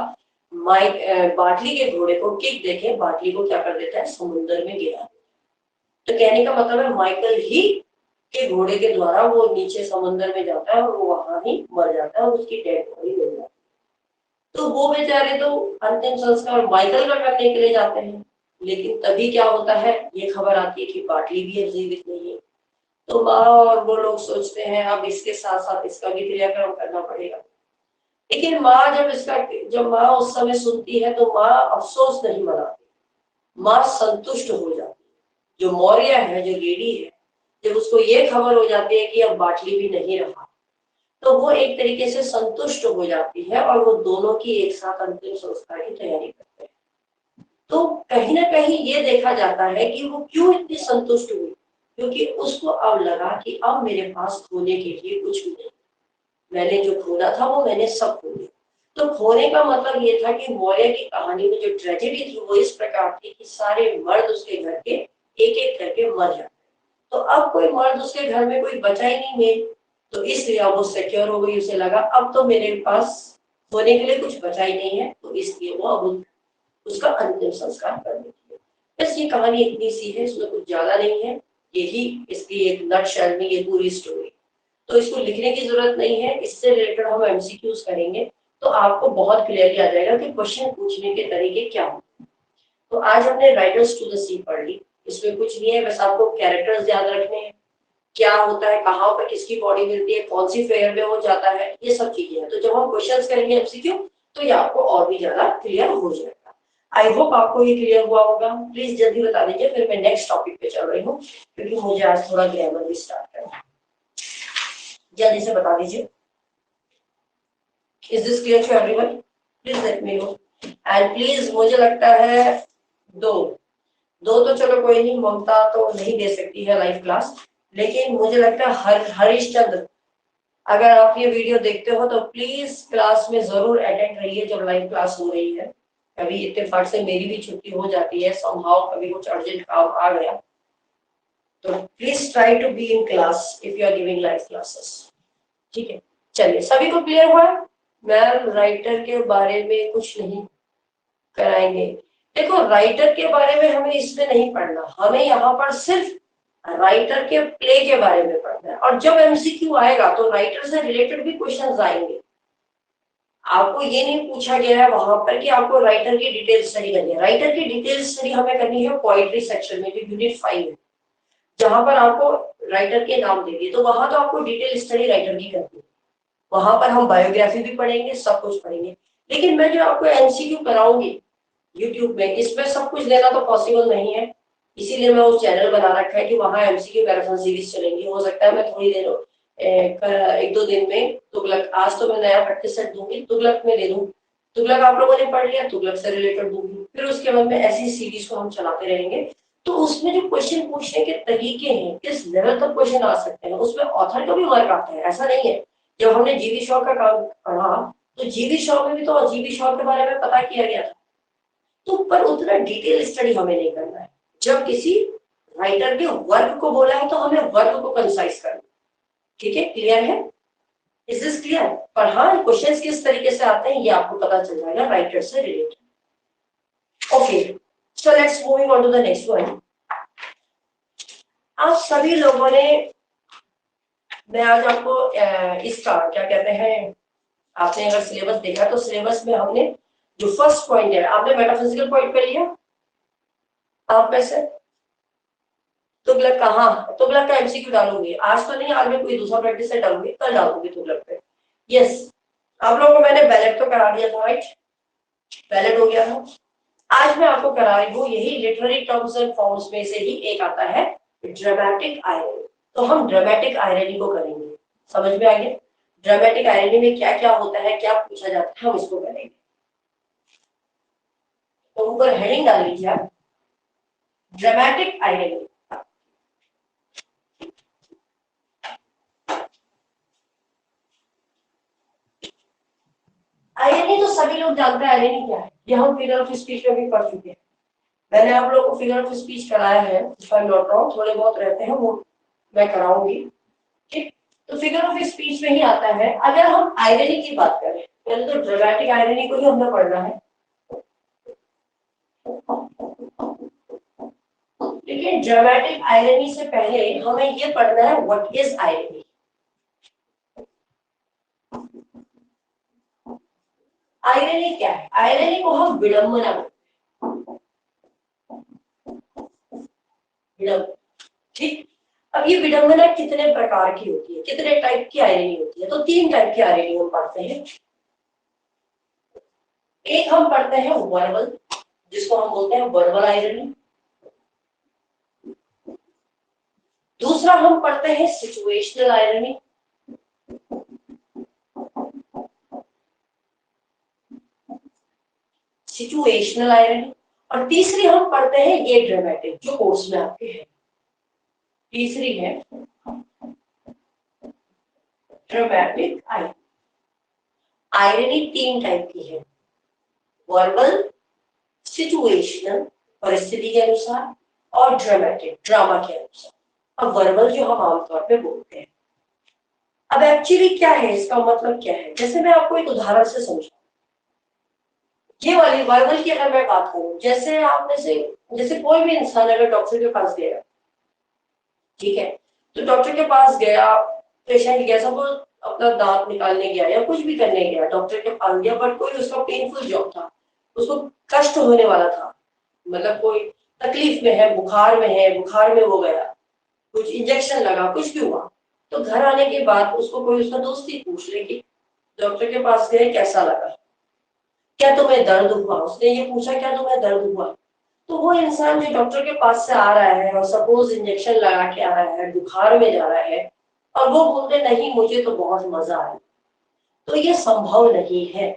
S1: बाटली के घोड़े को किक देके बाटली को क्या कर देता है, समुद्र में गिरा। तो कहने का मतलब है माइकल ही के घोड़े के द्वारा वो नीचे समुद्र में जाता है और वो वहां ही मर जाता है और उसकी डेड बॉडी मिल जाती है। तो वो बेचारे तो अंतिम संस्कार माइकल का करने के लिए जाते हैं, लेकिन तभी क्या होता है, ये खबर आती है कि बाटली भी अब जीवित नहीं है। तो माँ और वो लोग सोचते हैं अब इसके साथ साथ इसका भी क्रियाक्रम करना पड़ेगा। लेकिन माँ जब माँ उस समय सुनती है तो माँ अफसोस नहीं मनाती, माँ संतुष्ट हो जाती है। जो मौर्य है, जो लेडी है, जब उसको ये खबर हो जाती है कि अब बाटली भी नहीं रहा, तो वो एक तरीके से संतुष्ट हो जाती है और वो दोनों की एक साथ अंतिम संस्कार की तैयारी करते हैं। तो कहीं ना कहीं ये देखा जाता है कि वो क्यों इतनी संतुष्ट हुई, क्योंकि उसको अब लगा कि अब मेरे पास खोने के लिए कुछ भी नहीं, मैंने जो खोना था वो मैंने सब खो लिया। तो खोने का मतलब ये था कि मौर्य की कहानी में जो ट्रेजेडी थी वो इस प्रकार थी कि सारे मर्द उसके घर के एक एक करके मर जाते, तो अब कोई मर्द उसके घर में कोई बचा ही नहीं मेल। तो इसलिए अब वो सिक्योर हो गई, उसे लगा अब तो मेरे पास होने के लिए कुछ बचा ही नहीं है, तो इसलिए वो अब उसका अंतिम संस्कार कर देती है। बस ये कहानी इतनी सी है, इसमें कुछ ज्यादा नहीं है, यही इसकी एक नटशेल में ये पूरी स्टोरी। तो इसको लिखने की जरूरत नहीं है, इससे रिलेटेड हम एमसीक्यूज करेंगे तो आपको बहुत क्लियरली आ जाएगा कि क्वेश्चन पूछने के तरीके क्या होते हैं। तो आज हमने राइडर्स टू द सी पढ़ ली, इसमें कुछ नहीं है, बस आपको कैरेक्टर्स याद रखने हैं, क्या होता है, कहाँ पर किसकी बॉडी मिलती है, कौन सी फेयर में वो जाता है, ये सब चीजें हैं। तो जब हम क्वेश्चंस करेंगे एमसीक्यू तो ये आपको और भी ज्यादा क्लियर हो जाएगा। आई होप आपको ये क्लियर हुआ होगा। प्लीज जल्दी बता दीजिए, फिर मैं नेक्स्ट टॉपिक पे चल रही हूँ क्योंकि मुझे आज थोड़ा ग्रामर भी स्टार्ट करना है। जल्दी से बता दीजिए। Is this clear to everyone? Please let me know. And please, मुझे लगता है दो दो तो चलो कोई नहीं, ममता तो नहीं दे सकती है लाइव क्लास, लेकिन मुझे लगता है हरीशचंद्र, अगर आप ये वीडियो देखते हो तो प्लीज क्लास में जरूर अटेंड रहिए जब लाइव क्लास हो रही है। कभी इत्तेफाक से मेरी भी छुट्टी हो जाती है, समहाउ कभी कुछ अर्जेंट काम आ गया, तो please try to be in class if you are giving live classes. ठीक है, चलिए, सभी को क्लियर हुआ? मैम राइटर के बारे में कुछ नहीं कराएंगे। देखो, राइटर के बारे में हमें इसमें नहीं पढ़ना, हमें यहाँ पर सिर्फ राइटर के प्ले के बारे में पढ़ना है। और जब एमसीक्यू आएगा तो राइटर से रिलेटेड भी क्वेश्चंस आएंगे। आपको ये नहीं पूछा गया है वहां पर कि आपको राइटर की डिटेल स्टडी करनी है। राइटर की डिटेल स्टडी हमें करनी है पोइट्री सेक्शन में, जो यूनिट 5 है, जहां पर आपको राइटर के नाम दे दिए, तो वहां तो आपको डिटेल स्टडी राइटर की करनी है। वहां पर हम बायोग्राफी भी पढ़ेंगे, सब कुछ पढ़ेंगे। लेकिन मैं जो आपको एमसीक्यू कराऊंगी यूट्यूब में, इसमें सब कुछ देना तो पॉसिबल नहीं है, इसीलिए मैं वो चैनल बना रखा है कि वहां एमसीक्यू मैराथन सीरीज चलेंगी। हो सकता है मैं थोड़ी देर एक दो दिन में तुगलक, आज तो मैं नया प्रैक्टिस सेट दूंगी, तुगलक में दे दूं, तुगलक आप लोगों ने पढ़ लिया, तुगलक से रिलेटेड दूंगी, फिर उसके बाद में ऐसी सीरीज को हम चलाते रहेंगे। तो उसमें जो क्वेश्चन पूछने के तरीके हैं, किस लेवल तक क्वेश्चन आ सकते हैं, उसमें ऑथर का भी वर्क आता है, ऐसा नहीं है। जब हमने जीवी शॉ का काम पढ़ा तो जीवी शॉ में भी तो जीवी शॉ के बारे में पता किया गया था, तो पर उतना डिटेल स्टडी हमें नहीं करना है। जब किसी राइटर के वर्क को बोला है तो हमें वर्क को कंसाइज करना। ठीक है, क्लियर है? Is this clear? पर हाँ, क्वेश्चंस किस तरीके से आते हैं ये आपको पता चल जाएगा राइटर से related. Okay, so let's moving on to the next one. आप सभी लोगों ने, मैं आज आपको इसका क्या कहते हैं, आपने अगर सिलेबस देखा तो सिलेबस में हमने जो फर्स्ट पॉइंट है, आपने मेटाफिजिकल पॉइंट पे लिया आप में से? तुगलक का, हाँ, तुगलक का एमसीक्यू डालूंगी, आज तो नहीं, आज मैं कोई दूसरा प्रैक्टिस सेट डालूंगी, कल डालूंगी तुगलक पे। यस, आप लोगों को मैंने बैलेट तो करा दिया था, राइट? बैलेट हो गया था। आज मैं आपको करा रही हूँ, यही लिटरेरी टर्म्स एंड फॉर्म्स में से ही एक आता है ड्रामेटिक आयरन। तो हम ड्रामेटिक आयरनी को करेंगे। समझ में आ गया? ड्रामेटिक आयरनी में क्या क्या होता है, क्या पूछा जाता है, हम इसको करेंगे। तो ऊपर हेडिंग डाल लीजिए आप, ड्रामेटिक आयरनी। आयरनी तो सभी लोग जानते हैं आयरनी क्या है, ये हम फिगर ऑफ स्पीच में भी पढ़ चुके हैं। मैंने आप लोगों को फिगर ऑफ स्पीच कराया है, नोट डाउन थोड़े बहुत रहते हैं वो मैं कराऊंगी। ठीक, तो फिगर ऑफ स्पीच में ही आता है। अगर हम आयरनी की बात करें, पहले तो ड्रामेटिक आयरनी को ही हमने पढ़ना है, लेकिन ड्रामेटिक आयरनी से पहले हमें ये पढ़ना है व्हाट इज आयरनी। आयरनी क्या है? आयरनी को हम विडंबना बोलते हैं। ठीक, अब ये विडंबना कितने प्रकार की होती है, कितने टाइप की आयरनी होती है? तो 3 टाइप की आयरनी हम पढ़ते हैं। एक हम पढ़ते हैं वर्बल, जिसको हम बोलते हैं वर्बल आयरनी। दूसरा हम पढ़ते हैं सिचुएशनल आयरनी। Situational irony. और तीसरी हम पढ़ते हैं ये ड्रामेटिक, जो कोर्स में आपके है। तीसरी है ड्रामेटिक आयरनी। आयरनी 3 टाइप की है, वर्बल, सिचुएशनल परिस्थिति के अनुसार, और ड्रामेटिक ड्रामा के अनुसार। अब वर्बल जो हम आमतौर पे बोलते हैं, अब एक्चुअली क्या है, इसका मतलब क्या है? जैसे मैं आपको एक उदाहरण से समझाऊं, ये वाली वर्बल की अगर मैं बात करूं, जैसे आप में से जैसे कोई भी इंसान अगर डॉक्टर के पास गया, ठीक है, तो डॉक्टर के पास गया, पेशेंट गया, सपोज अपना दांत निकालने गया या कुछ भी करने गया, डॉक्टर के पास गया, बट कोई उसका पेनफुल जॉब था, उसको कष्ट होने वाला था, मतलब कोई तकलीफ में है, बुखार में वो गया, कुछ इंजेक्शन लगा, कुछ भी हुआ, तो घर आने के बाद उसको कोई उसका दोस्त ही पूछ ले कि डॉक्टर के पास गए कैसा लगा, क्या तुम्हें दर्द हुआ, उसने ये पूछा क्या तुम्हें दर्द हुआ, तो वो इंसान जो डॉक्टर के पास से आ रहा है और सपोज इंजेक्शन लगा के आ रहा है, बुखार में जा रहा है, और वो बोलते नहीं मुझे तो बहुत मजा आया, तो ये संभव नहीं है,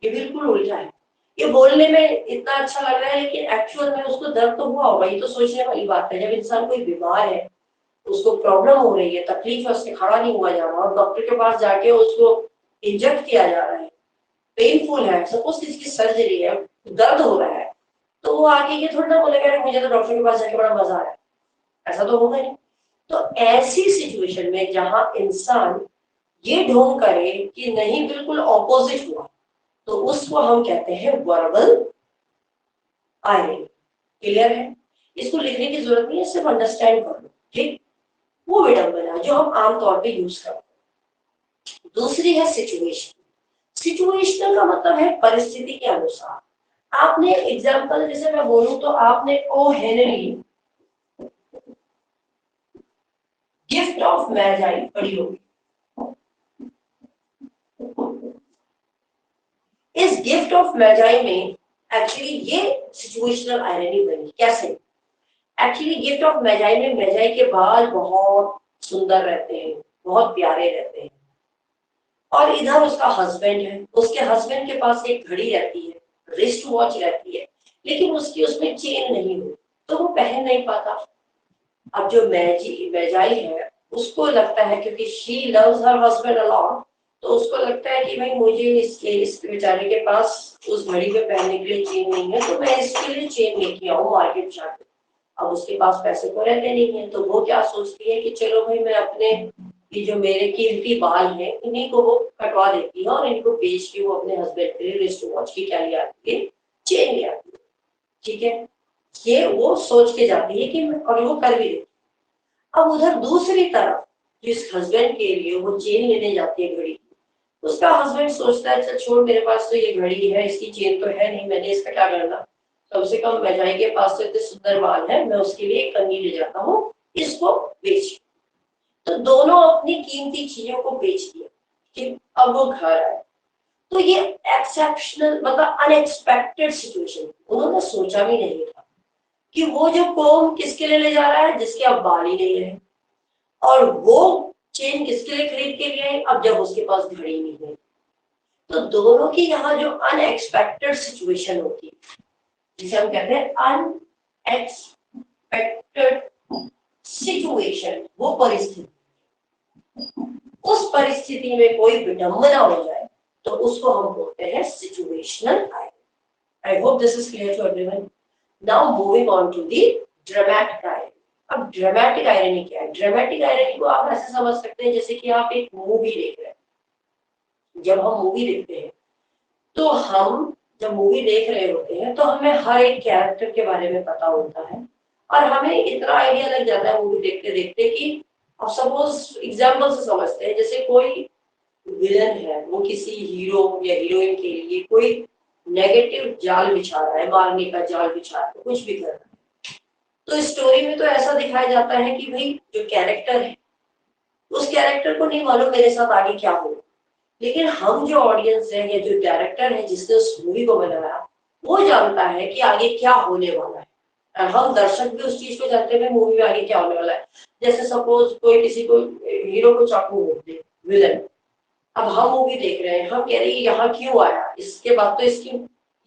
S1: ये बिल्कुल उल्टा है। ये बोलने में इतना अच्छा लग रहा है, लेकिन एक्चुअल में उसको दर्द तो हुआ होगा। ये तो सोचने वाली बात है, जब इंसान कोई बीमार है, उसको प्रॉब्लम हो रही है, तकलीफ है, उससे खड़ा नहीं हुआ जा रहा, और डॉक्टर के पास जाके उसको इंजेक्ट किया जा रहा है, पेनफुल है, सपोज किसी की सर्जरी है, दर्द हो रहा है, तो वो आके ये थोड़ा ना बोलेगा मुझे तो डॉक्टर के पास जाके बड़ा मजा आया, ऐसा तो होगा नहीं। तो ऐसी सिचुएशन में जहां इंसान ये ढोंग करे कि नहीं बिल्कुल ऑपोजिट हुआ, तो उसको हम कहते हैं वर्बल आयरनी। क्लियर है? इसको लिखने की जरूरत नहीं है, सिर्फ अंडरस्टैंड कर लो। ठीक, वो विडंबना जो हम आमतौर पे यूज करते हैं। दूसरी है सिचुएशन। सिचुएशनल का मतलब है परिस्थिति के अनुसार। आपने एग्जाम्पल जैसे मैं बोलूं तो आपने ओ हेनरी गिफ्ट ऑफ मैजाई पढ़ी होगी। इस गिफ्ट ऑफ मैजाई में एक्चुअली ये सिचुएशनल आयरनी बनी। कैसे? एक्चुअली गिफ्ट ऑफ मैजाई में मैजाई के बाल बहुत सुंदर रहते हैं, बहुत प्यारे रहते हैं, और इधर उसका हस्बैंड है, उसके हस्बैंड के पास एक घड़ी रहती है, रिस्ट वॉच रहती है, लेकिन उसकी उसमें चेन नहीं हुई, तो वो पहन नहीं पाता। अब जो मैजाई है उसको लगता है, क्योंकि she loves her husband a lot, तो उसको लगता है कि भाई मुझे इस बेचारे के पास उस घड़ी पे पहनने के लिए चेन नहीं है, तो मैं इसके लिए चेन लेके आऊं मार्केट जाकर। अब उसके पास पैसे तो रहते नहीं है, तो वो क्या सोचती है कि चलो भाई मैं अपने ये जो मेरे कीमती बाल हैं इन्हीं को वो कटवा देती है, और इनको बेच के वो अपने हस्बैंड के लिए रिस्ट वॉच की क्या ले आती है, चेन ले आती है। ठीक है, ये वो सोच के जाती है कि और वो कर भी देती है। अब उधर दूसरी तरफ जिस हस्बैंड के लिए वो चेन लेने जाती है घड़ी, उसका हस्बैंड सोचता है चल छोड़, मेरे पास तो ये घड़ी है, इसकी चेन तो है नहीं, मैंने इसका क्या करना, कम से कम मैजाई के पास तो इतने सुंदर बाल है, मैं उसके लिए एक कंघी ले जाता हूँ, इसको बेच। तो दोनों अपनी कीमती चीजों को बेच दिया कि अब वो घर आए। तो ये एक्सेप्शनल मतलब अनएक्सपेक्टेड सिचुएशन, उन्होंने सोचा भी नहीं था कि वो जो कोम किसके लिए ले जा रहा है, जिसके अब बाल ही नहीं रहे, और वो चेन किसके लिए खरीद के लिए, अब जब उसके पास घड़ी नहीं है। तो दोनों की यहाँ जो अनएक्सपेक्टेड सिचुएशन होती है, जिसे हम कहते हैं अनएक्सपेक्टेड सिचुएशन, वो परिस्थिति, उस परिस्थिति में कोई विडंबना हो जाए तो उसको हम बोलते हैं situational irony. I hope this is clear to everyone. Now moving on to the dramatic irony. अब ड्रामेटिक आयरनी क्या है? ड्रामेटिक आयरनी को आप ऐसे समझ सकते हैं जैसे कि आप एक मूवी देख रहे हैं। जब हम मूवी देखते हैं तो हम जब मूवी देख रहे होते हैं तो हमें हर एक कैरेक्टर के बारे में पता होता है और हमें इतना आइडिया लग जाता है मूवी देखते देखते कि अब सपोज एग्जाम्पल से समझते हैं, जैसे कोई विलन है, वो किसी हीरो या हीरोइन के लिए कोई नेगेटिव जाल बिछा रहा है, मारने का जाल बिछा रहा है, कुछ भी कर रहा है। तो स्टोरी में तो ऐसा दिखाया जाता है कि भाई जो कैरेक्टर है उस कैरेक्टर को नहीं मालूम मेरे साथ आगे क्या होगा, लेकिन हम जो ऑडियंस है या जो डायरेक्टर है जिसने उस मूवी को बनाया वो जानता है कि आगे क्या होने वाला है। और हम दर्शक भी उस चीज को जानते हैं मूवी में आगे क्या होने वाला है। जैसे सपोज कोई किसी को हीरो को चाकू मार दे, विलन, अब हम मूवी देख रहे हैं, हम कह रहे हैं यहाँ क्यों आया, इसके बाद तो इसकी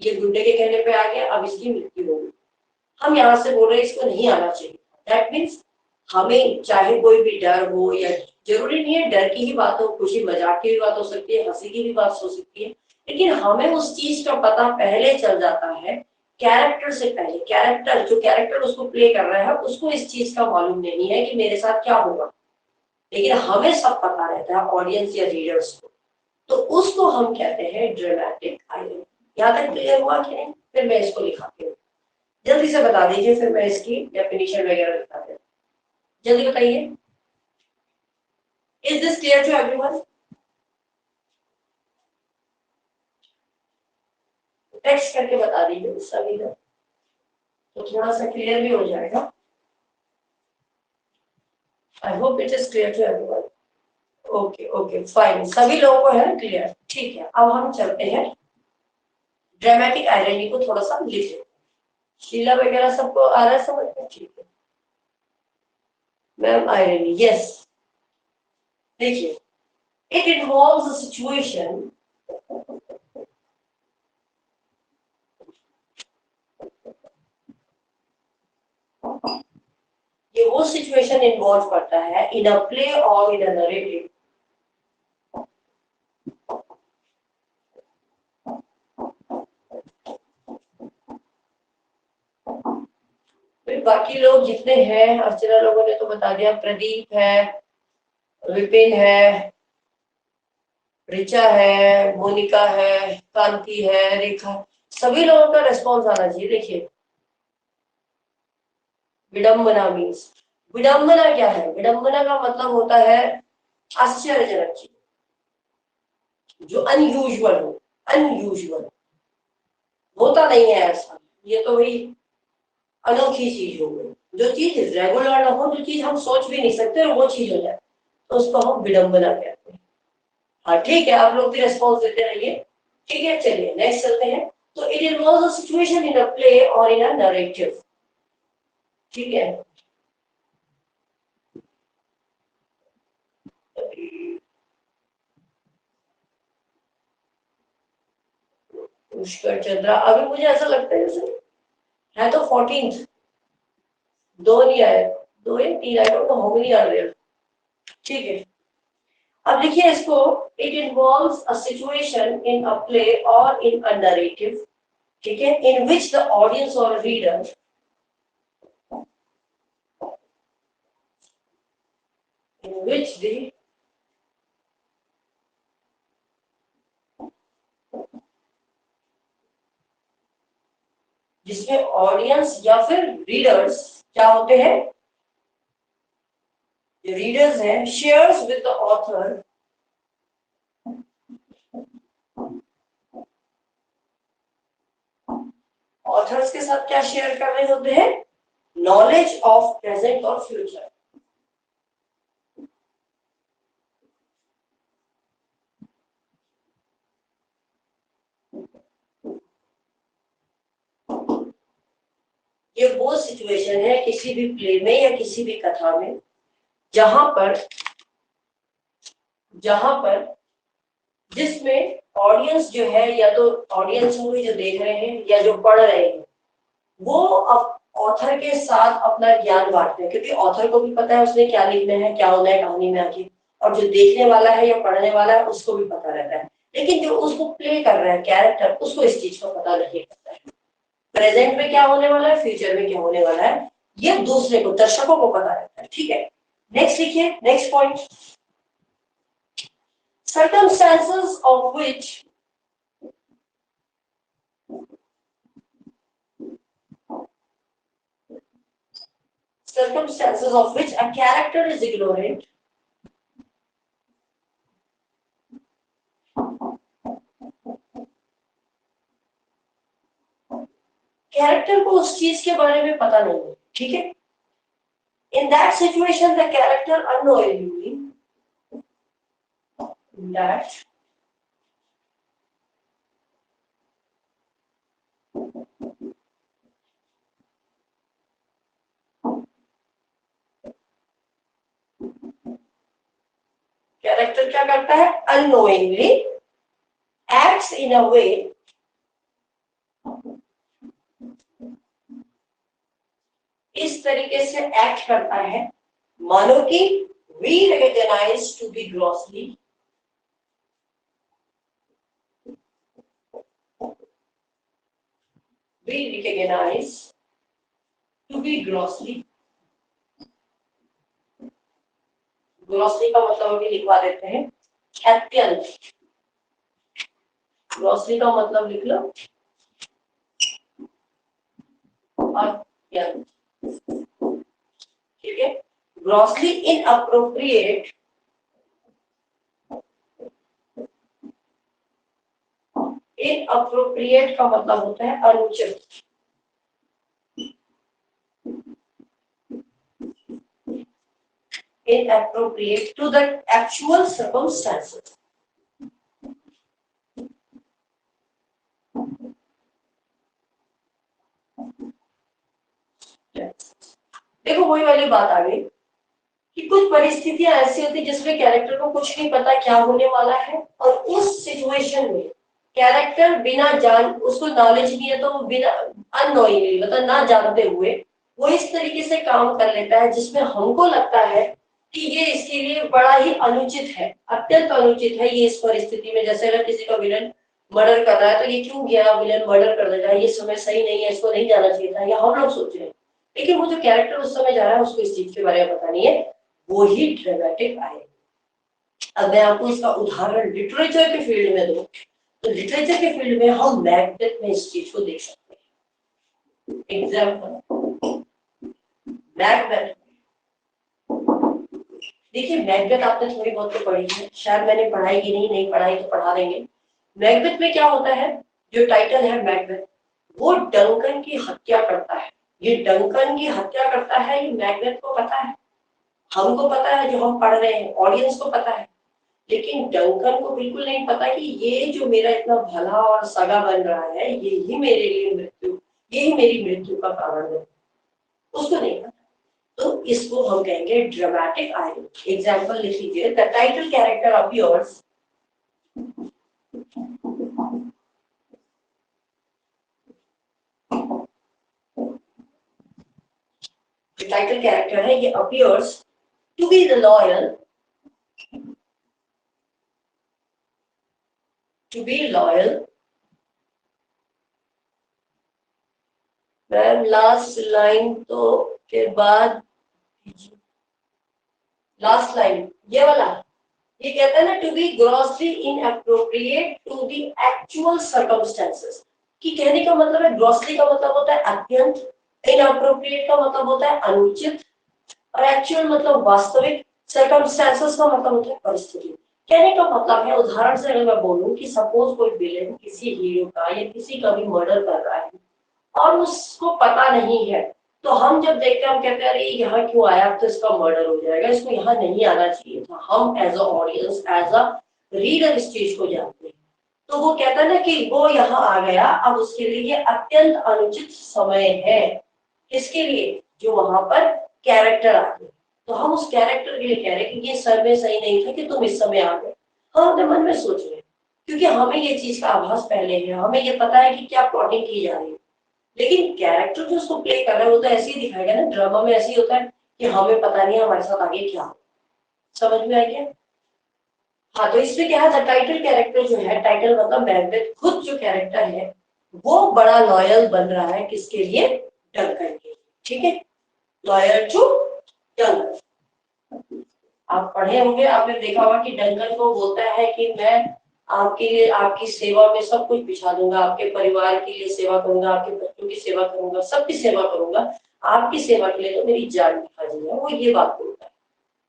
S1: ये गुंडे के कहने पे आ गया, अब इसकी मृत्यु होगी, हम यहाँ से बोल रहे हैं इसको नहीं आना चाहिए। दैट मीन्स हमें चाहे कोई भी डर हो, या जरूरी नहीं है डर की ही बात हो, खुशी मजाक की भी बात हो सकती है, हंसी की भी बात हो सकती है, लेकिन हमें उस चीज का पता पहले चल जाता है कैरेक्टर से पहले। कैरेक्टर जो कैरेक्टर उसको प्ले कर रहा है उसको इस चीज का मालूम नहीं है कि मेरे साथ क्या होगा, लेकिन हमें सब पता रहता है ऑडियंस या रीडर्स को। तो उसको हम कहते हैं ड्रामेटिक आयरनी। यहाँ तक क्लियर हुआ कि नहीं? फिर मैं इसको लिखाती हूँ, जल्दी से बता दीजिए, फिर मैं इसकी डेफिनेशन वगैरह लिखाते हैं। जल्दी बताइए, is this clear to everyone? Text करके बता दीजिए सभी लोग, तो थोड़ा सा क्लियर भी हो जाएगा। I hope it is clear to everyone. Okay okay fine, सभी लोगों को है क्लियर? ठीक है, अब हम चलते हैं ड्रामेटिक आयरनी को थोड़ा सा लिख लेते हैं। शीला वगैरह सबको आ रहा है समझ में? ठीक है मैम, आयरनी यस। देखिए, इट इन्वॉल्व्स अ सिचुएशन ये वो सिचुएशन इन्वॉल्व करता है इन a play or in a narrative बाकी लोग जितने हैं, अर्चना लोगों ने तो बता दिया, प्रदीप है, विपिन है, ऋचा है, मोनिका है, कांति है, रेखा, सभी लोगों का रेस्पॉन्स आना चाहिए। देखिए, विडंबना मीन्स, विडंबना क्या है? विडंबना का मतलब होता है आश्चर्यजनक चीज, जो अनयूजुअल हो। अनयूजुअल होता नहीं है ऐसा, ये तो भाई अनोखी चीज हो गई। जो चीज रेगुलर ना हो, जो चीज हम सोच भी नहीं सकते, वो चीज हो जाए तो उसको हम विडंबना कहते हैं। हाँ ठीक है, आप लोग भी रेस्पॉन्स देते रहिए। ठीक है, चलिए नेक्स्ट चलते हैं। तो it involves a situation in a play or in a narrative. ठीक है, पुष्कर चंद्रा, अभी मुझे ऐसा लगता है जैसे है तो 14th, दो नहीं आए, दो या तीन, I don't know how many are there. ठीक है, अब देखिए इसको, it involves a situation in a play or in a narrative, ठीक है, in which the audience or reader in which the जिसमें ऑडियंस या फिर रीडर्स क्या होते हैं, जो रीडर्स हैं, shares with the author authors के साथ क्या शेयर कर रहे होते हैं? Knowledge of present or future. ये वो सिचुएशन है किसी भी प्ले में या किसी भी कथा में जहां पर जिसमें ऑडियंस जो है, या तो ऑडियंस मूवी जो देख रहे हैं या जो पढ़ रहे हैं, वो ऑथर के साथ अपना ज्ञान बांटते हैं, क्योंकि ऑथर को भी पता है उसने क्या लिखना है, क्या होना है कहानी में आगे, और जो देखने वाला है या पढ़ने वाला है उसको भी पता रहता है। लेकिन जो उसको प्ले कर रहा है कैरेक्टर, उसको इस चीज का पता नहीं रहता है, प्रेजेंट में क्या होने वाला है, फ्यूचर में क्या होने वाला है, ये दूसरे को, दर्शकों को पता रहता है। ठीक है, नेक्स्ट लिखिए, next point, circumstances of which a character is ignorant character को उस चीज के बारे में पता नहीं है। ठीक है, in that situation the character unknowingly character क्या करता है, unknowingly acts in a way इस तरीके से एक्ट करता है मानो कि we recognize to be grossly grossly का मतलब अभी लिखवा देते हैं, अत्यंत, ग्रोसली का मतलब लिख लो अत्यंत। ठीक है, ग्रोसली इनअप्रोप्रिएट का मतलब होता है अनुचित, inappropriate to the actual circumstances। देखो वही वाली बात आ गई कि कुछ परिस्थितियां ऐसी होती जिसमें कैरेक्टर को कुछ नहीं पता क्या होने वाला है, और उस सिचुएशन में कैरेक्टर बिना जान, उसको नॉलेज नहीं है तो वो बिना अननोइंगली, मतलब ना जानते हुए वो इस तरीके से काम कर लेता है जिसमें हमको लगता है कि ये इसके लिए बड़ा ही अनुचित है, अत्यंत अनुचित है ये इस परिस्थिति में। जैसे अगर किसी का विलन मर्डर कर रहा है तो ये क्यों गया विलन मर्डर कर देगा, ये समय सही नहीं है, इसको नहीं जाना चाहिए था, या हम लोग सोच रहे हैं। लेकिन वो जो कैरेक्टर उस समय जा रहा है उसको इस चीज के बारे में पता नहीं है, वो ही ड्रामेटिक आए। अब मैं आपको इसका उदाहरण लिटरेचर के फील्ड में दूं, तो लिटरेचर के फील्ड में हम मैकबेथ में इस चीज को देख सकते हैं। एग्जाम्पल मैकबेथ, देखिए मैकबेथ आपने थोड़ी बहुत तो पढ़ी है, शायद मैंने पढ़ाई की नहीं पढ़ाई तो पढ़ा देंगे। मैकबेथ में क्या होता है, जो टाइटल है मैकबेथ, वो डंकन की हत्या करता है। ये डंकन की हत्या करता है, ये मैकबेथ को पता है, हमको पता है जो हम पढ़ रहे हैं, ऑडियंस को पता है, लेकिन डंकन को बिल्कुल नहीं पता कि ये जो मेरा इतना भला और सगा बन रहा है यही मेरे लिए मृत्यु, यही मेरी मृत्यु का कारण है, उसको नहीं पता। तो इसको हम कहेंगे ड्रामेटिक आयरनी। एग्जांपल लिख लीजिए, the title character appears title character है, ये appears to be the loyal, to be loyal. Ma'am last line तो के बाद, लास्ट लाइन ये वाला, ये कहता है ना to be grossly inappropriate to the actual circumstances, कि कहने का मतलब है ग्रॉसली का मतलब होता है अत्यंत, इनअप्रोप्रिएट का मतलब होता है अनुचित, और एक्चुअल मतलब वास्तविक, सर्कमस्टेंसेस का मतलब होता है परिस्थिति। कहने का मतलब है, उदाहरण से अगर मैं बोलूं कि सपोज कोई विलेन किसी हीरो का या किसी का भी मर्डर कर रहा है और उसको पता नहीं है, तो हम जब देखते हैं हम कहते हैं अरे यहाँ क्यों आया, तो इसका मर्डर हो जाएगा, इसको यहाँ नहीं आना चाहिए था। हम as a audience, as a reader इस चीज को जानते हैं। तो वो कहता है ना कि वो यहाँ आ गया, अब उसके लिए ये अत्यंत अनुचित समय है। किसके लिए, जो वहां पर कैरेक्टर आ गए। तो हम उस कैरेक्टर के लिए कह रहे हैं कि ये समय सही नहीं था कि तुम इस समय आ गए, हम अपने मन में सोच रहे हैं, क्योंकि हमें ये चीज का आभास पहले है, हमें ये पता है कि क्या प्लॉटिंग की जा रही है। लेकिन कैरेक्टर जो उसको प्ले कर रहा है वो तो ऐसे ही दिखाएगा ना, ड्रामा में ऐसे ही होता है कि हमें पता नहीं हमारे साथ आगे क्या हो। समझ में आ गया? हाँ, तो इसमें क्या है, द टाइटल कैरेक्टर जो है, टाइटल मतलब मैकबेथ खुद जो कैरेक्टर है वो बड़ा लॉयल बन रहा है किसके लिए? डंकन के लिए। ठीक है, लॉयल टू डंकन। आप पढ़े होंगे, आपने देखा होगा कि डंकन को बोलता है कि मैं आपके लिए, आपकी सेवा में सब कुछ बिछा दूंगा, आपके परिवार के लिए सेवा करूंगा, आपके बच्चों की सेवा करूंगा, सबकी सेवा करूंगा, आपकी सेवा के लिए तो मेरी जान भी हाजिर है, वो ये बात बोलता है।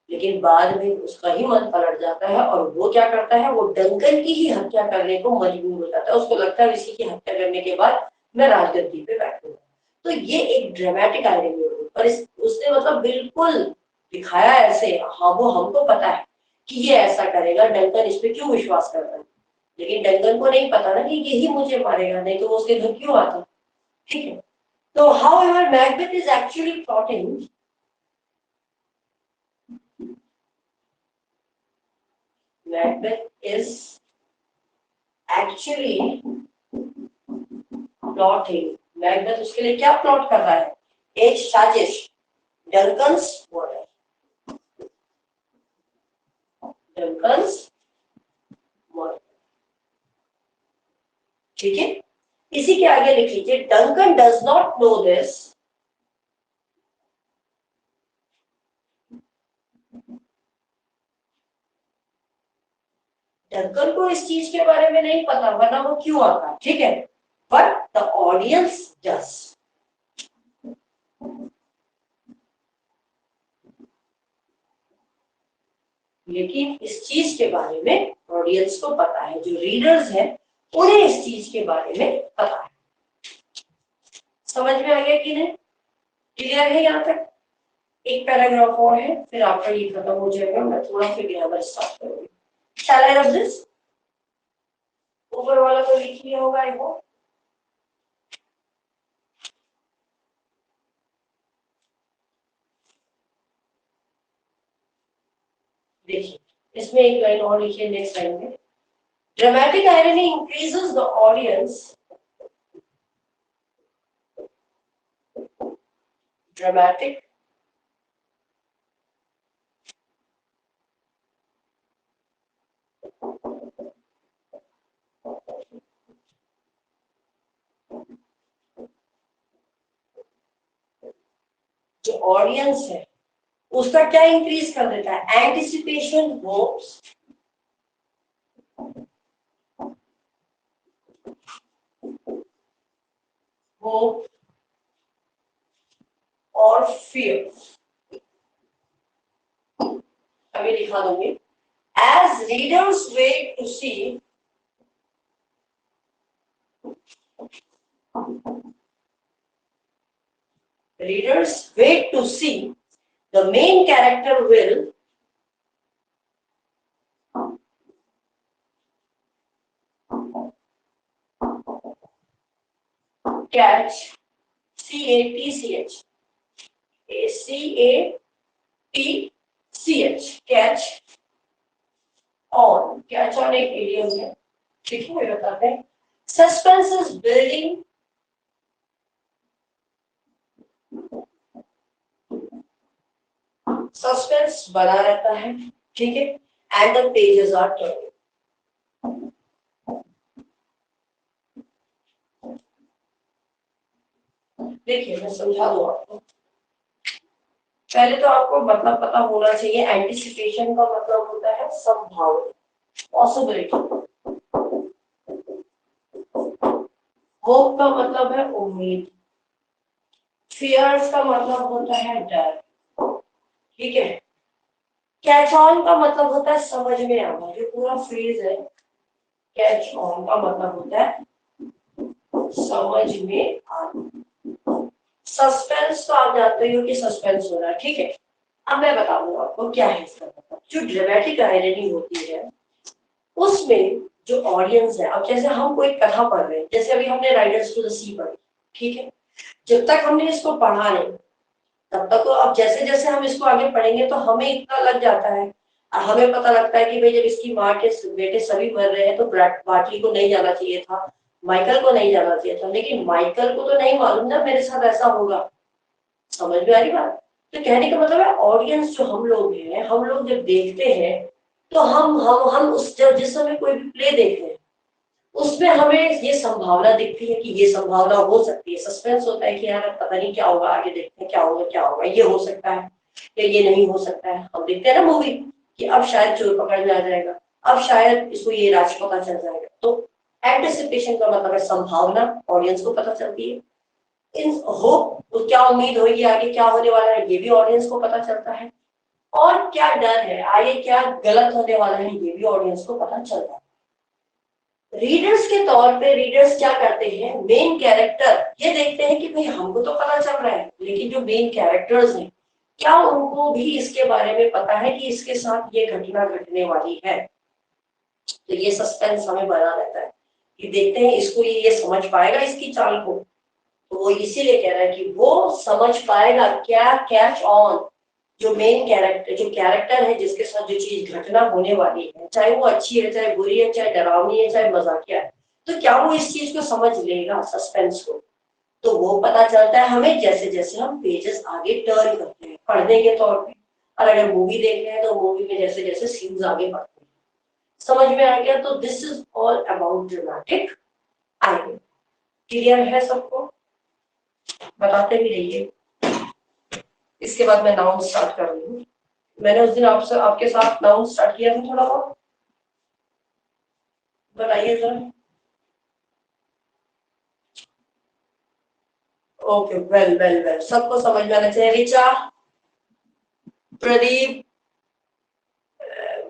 S1: लेकिन बाद में उसका ही मन पलट जाता है और वो क्या करता है, वो डंकन की ही हत्या करने को मजबूर हो जाता है। उसको लगता है इसी की हत्या करने के बाद मैं राजगद्दी पे बैठूंगा। तो ये एक ड्रामेटिक आइडिया होगी, पर उसने मतलब बिल्कुल दिखाया ऐसे, हाँ वो हमको पता है कि ये ऐसा करेगा, डंकन इस पे क्यों विश्वास करता है, लेकिन डंकन को नहीं पता ना कि यही मुझे मारेगा, नहीं तो वो उसके घर क्यों आता। ठीक है, तो how ever Macbeth is actually plotting, Macbeth is actually plotting. Macbeth उसके लिए क्या प्लॉट कर रहा है? एक साजिश, डंकन्स मर्डर, डंकन्स मर्डर। ठीक है, इसी के आगे लिख लीजिए, Duncan does not know this, Duncan को इस चीज के बारे में नहीं पता, वरना वो क्यों आता। ठीक है, बट द ऑडियंस डज। लेकिन इस चीज के बारे में ऑडियंस को पता है, जो रीडर्स हैं उन्हें इस चीज के बारे में पता है। समझ में आ गया कि नहीं? क्लियर है यहाँ तक? एक पैराग्राफ और है, फिर आपका ये खत्म हो जाएगा, मैं थोड़ा फिर ग्रामर स्टार्ट करूंगी। शैल आई रब दिस? ऊपर वाला तो लिख लिया होगा आई होप। देखिए, इसमें एक लाइन और लिखिए नेक्स्ट लाइन में, dramatic irony increases the audience, dramatic जो ऑडियंस है उसका क्या इंक्रीज कर देता है? एंटिसिपेशन, होप्स, होप और फियर। अभी लिखा दूंगी, as readers wait to see, readers wait to see the main character will catch, C-A-T-C-H, C-A-T-C-H, catch on, catch on एक idiom है, ठीक है, बताते हैं, suspense is building, सस्पेंस बना रहता है, ठीक है, and the pages are turning. देखिए मैं समझा दूं आपको, पहले तो आपको मतलब पता होना चाहिए, एंटिसिपेशन का मतलब होता है संभावना, पॉसिबिलिटी, होप का मतलब है उम्मीद, फियर्स का मतलब होता है डर, ठीक है, कैच ऑन का मतलब होता है समझ में आना, जो पूरा फ्रेज है कैच ऑन का मतलब होता है समझ में आना। सस्पेंस तो आप जानते हो कि सस्पेंस हो रहा है, ठीक है। अब मैं बताऊंगा आपको क्या है इसका मतलब। जो ड्रामेटिक आयरनी होती है उसमें जो ऑडियंस है, अब जैसे हम कोई कथा पढ़ रहे हैं, जैसे अभी हमने राइडर्स टू द सी पढ़ी, ठीक है, जब तक हमने इसको पढ़ा नहीं तब तक तो अब जैसे जैसे हम इसको आगे पढ़ेंगे तो हमें इतना लग जाता है और हमें पता लगता है कि भाई जब इसकी माँ के बेटे सभी मर रहे हैं तो बाटली को नहीं जाना चाहिए था, माइकल को नहीं जाना चाहिए था, लेकिन माइकल को तो नहीं मालूम ना मेरे साथ ऐसा होगा। समझ में आ रही बात? तो कहने का मतलब है ऑडियंस जो हम लोग हैं, हम लोग जब देखते हैं तो हम उस जब जिस समय कोई भी प्ले देखते हैं उसमें हमें ये संभावना दिखती है कि ये संभावना हो सकती है, सस्पेंस होता है कि यार अब पता नहीं क्या होगा, आगे देखते हैं क्या होगा, ये हो सकता है या ये नहीं हो सकता है। हम देखते हैं ना मूवी कि अब शायद चोर पकड़ में आ जाएगा, अब शायद इसको ये राज पता चल जाएगा। तो एंटिसिपेशन का मतलब है संभावना, ऑडियंस को पता चलती है। इन होप, क्या उम्मीद होगी आगे क्या होने वाला है ये भी ऑडियंस को पता चलता है। और क्या डर है आगे क्या गलत होने वाला है ये भी ऑडियंस को पता चलता है। रीडर्स के तौर पे रीडर्स क्या करते हैं, मेन कैरेक्टर ये देखते हैं कि भाई हमको तो पता चल रहा है लेकिन जो मेन कैरेक्टर्स हैं क्या उनको भी इसके बारे में पता है कि इसके साथ ये घटना घटने वाली है। तो ये सस्पेंस हमें बना रहता है कि देखते हैं इसको ये समझ पाएगा इसकी चाल को। तो वो इसीलिए कह रहा है कि वो समझ पाएगा क्या, कैच ऑन जो मेन कैरेक्टर, जो कैरेक्टर है जिसके साथ जो चीज घटना होने वाली है, चाहे वो अच्छी है चाहे बुरी है चाहे डरावनी है चाहे मजाकिया है, तो क्या वो इस चीज को समझ लेगा, सस्पेंस को। तो वो पता चलता है हमें जैसे जैसे हम पेजेस आगे टर्न करते हैं पढ़ने के तौर पे। और अगर मूवी देख रहे हैं तो मूवी में जैसे जैसे सीन्स आगे बढ़ते हैं। समझ में आ गया? तो this is all about dramatic idea. Clear है सबको? बताते भी रहिए। इसके बाद मैं नाउन स्टार्ट कर रही हूँ। मैंने उस दिन आपसे आपके साथ नाउन स्टार्ट किया था थोड़ा बहुत, बताइए जरा। ओके, वेल वेल वेल, सबको समझ में आना चाहिए। ऋचा, प्रदीप,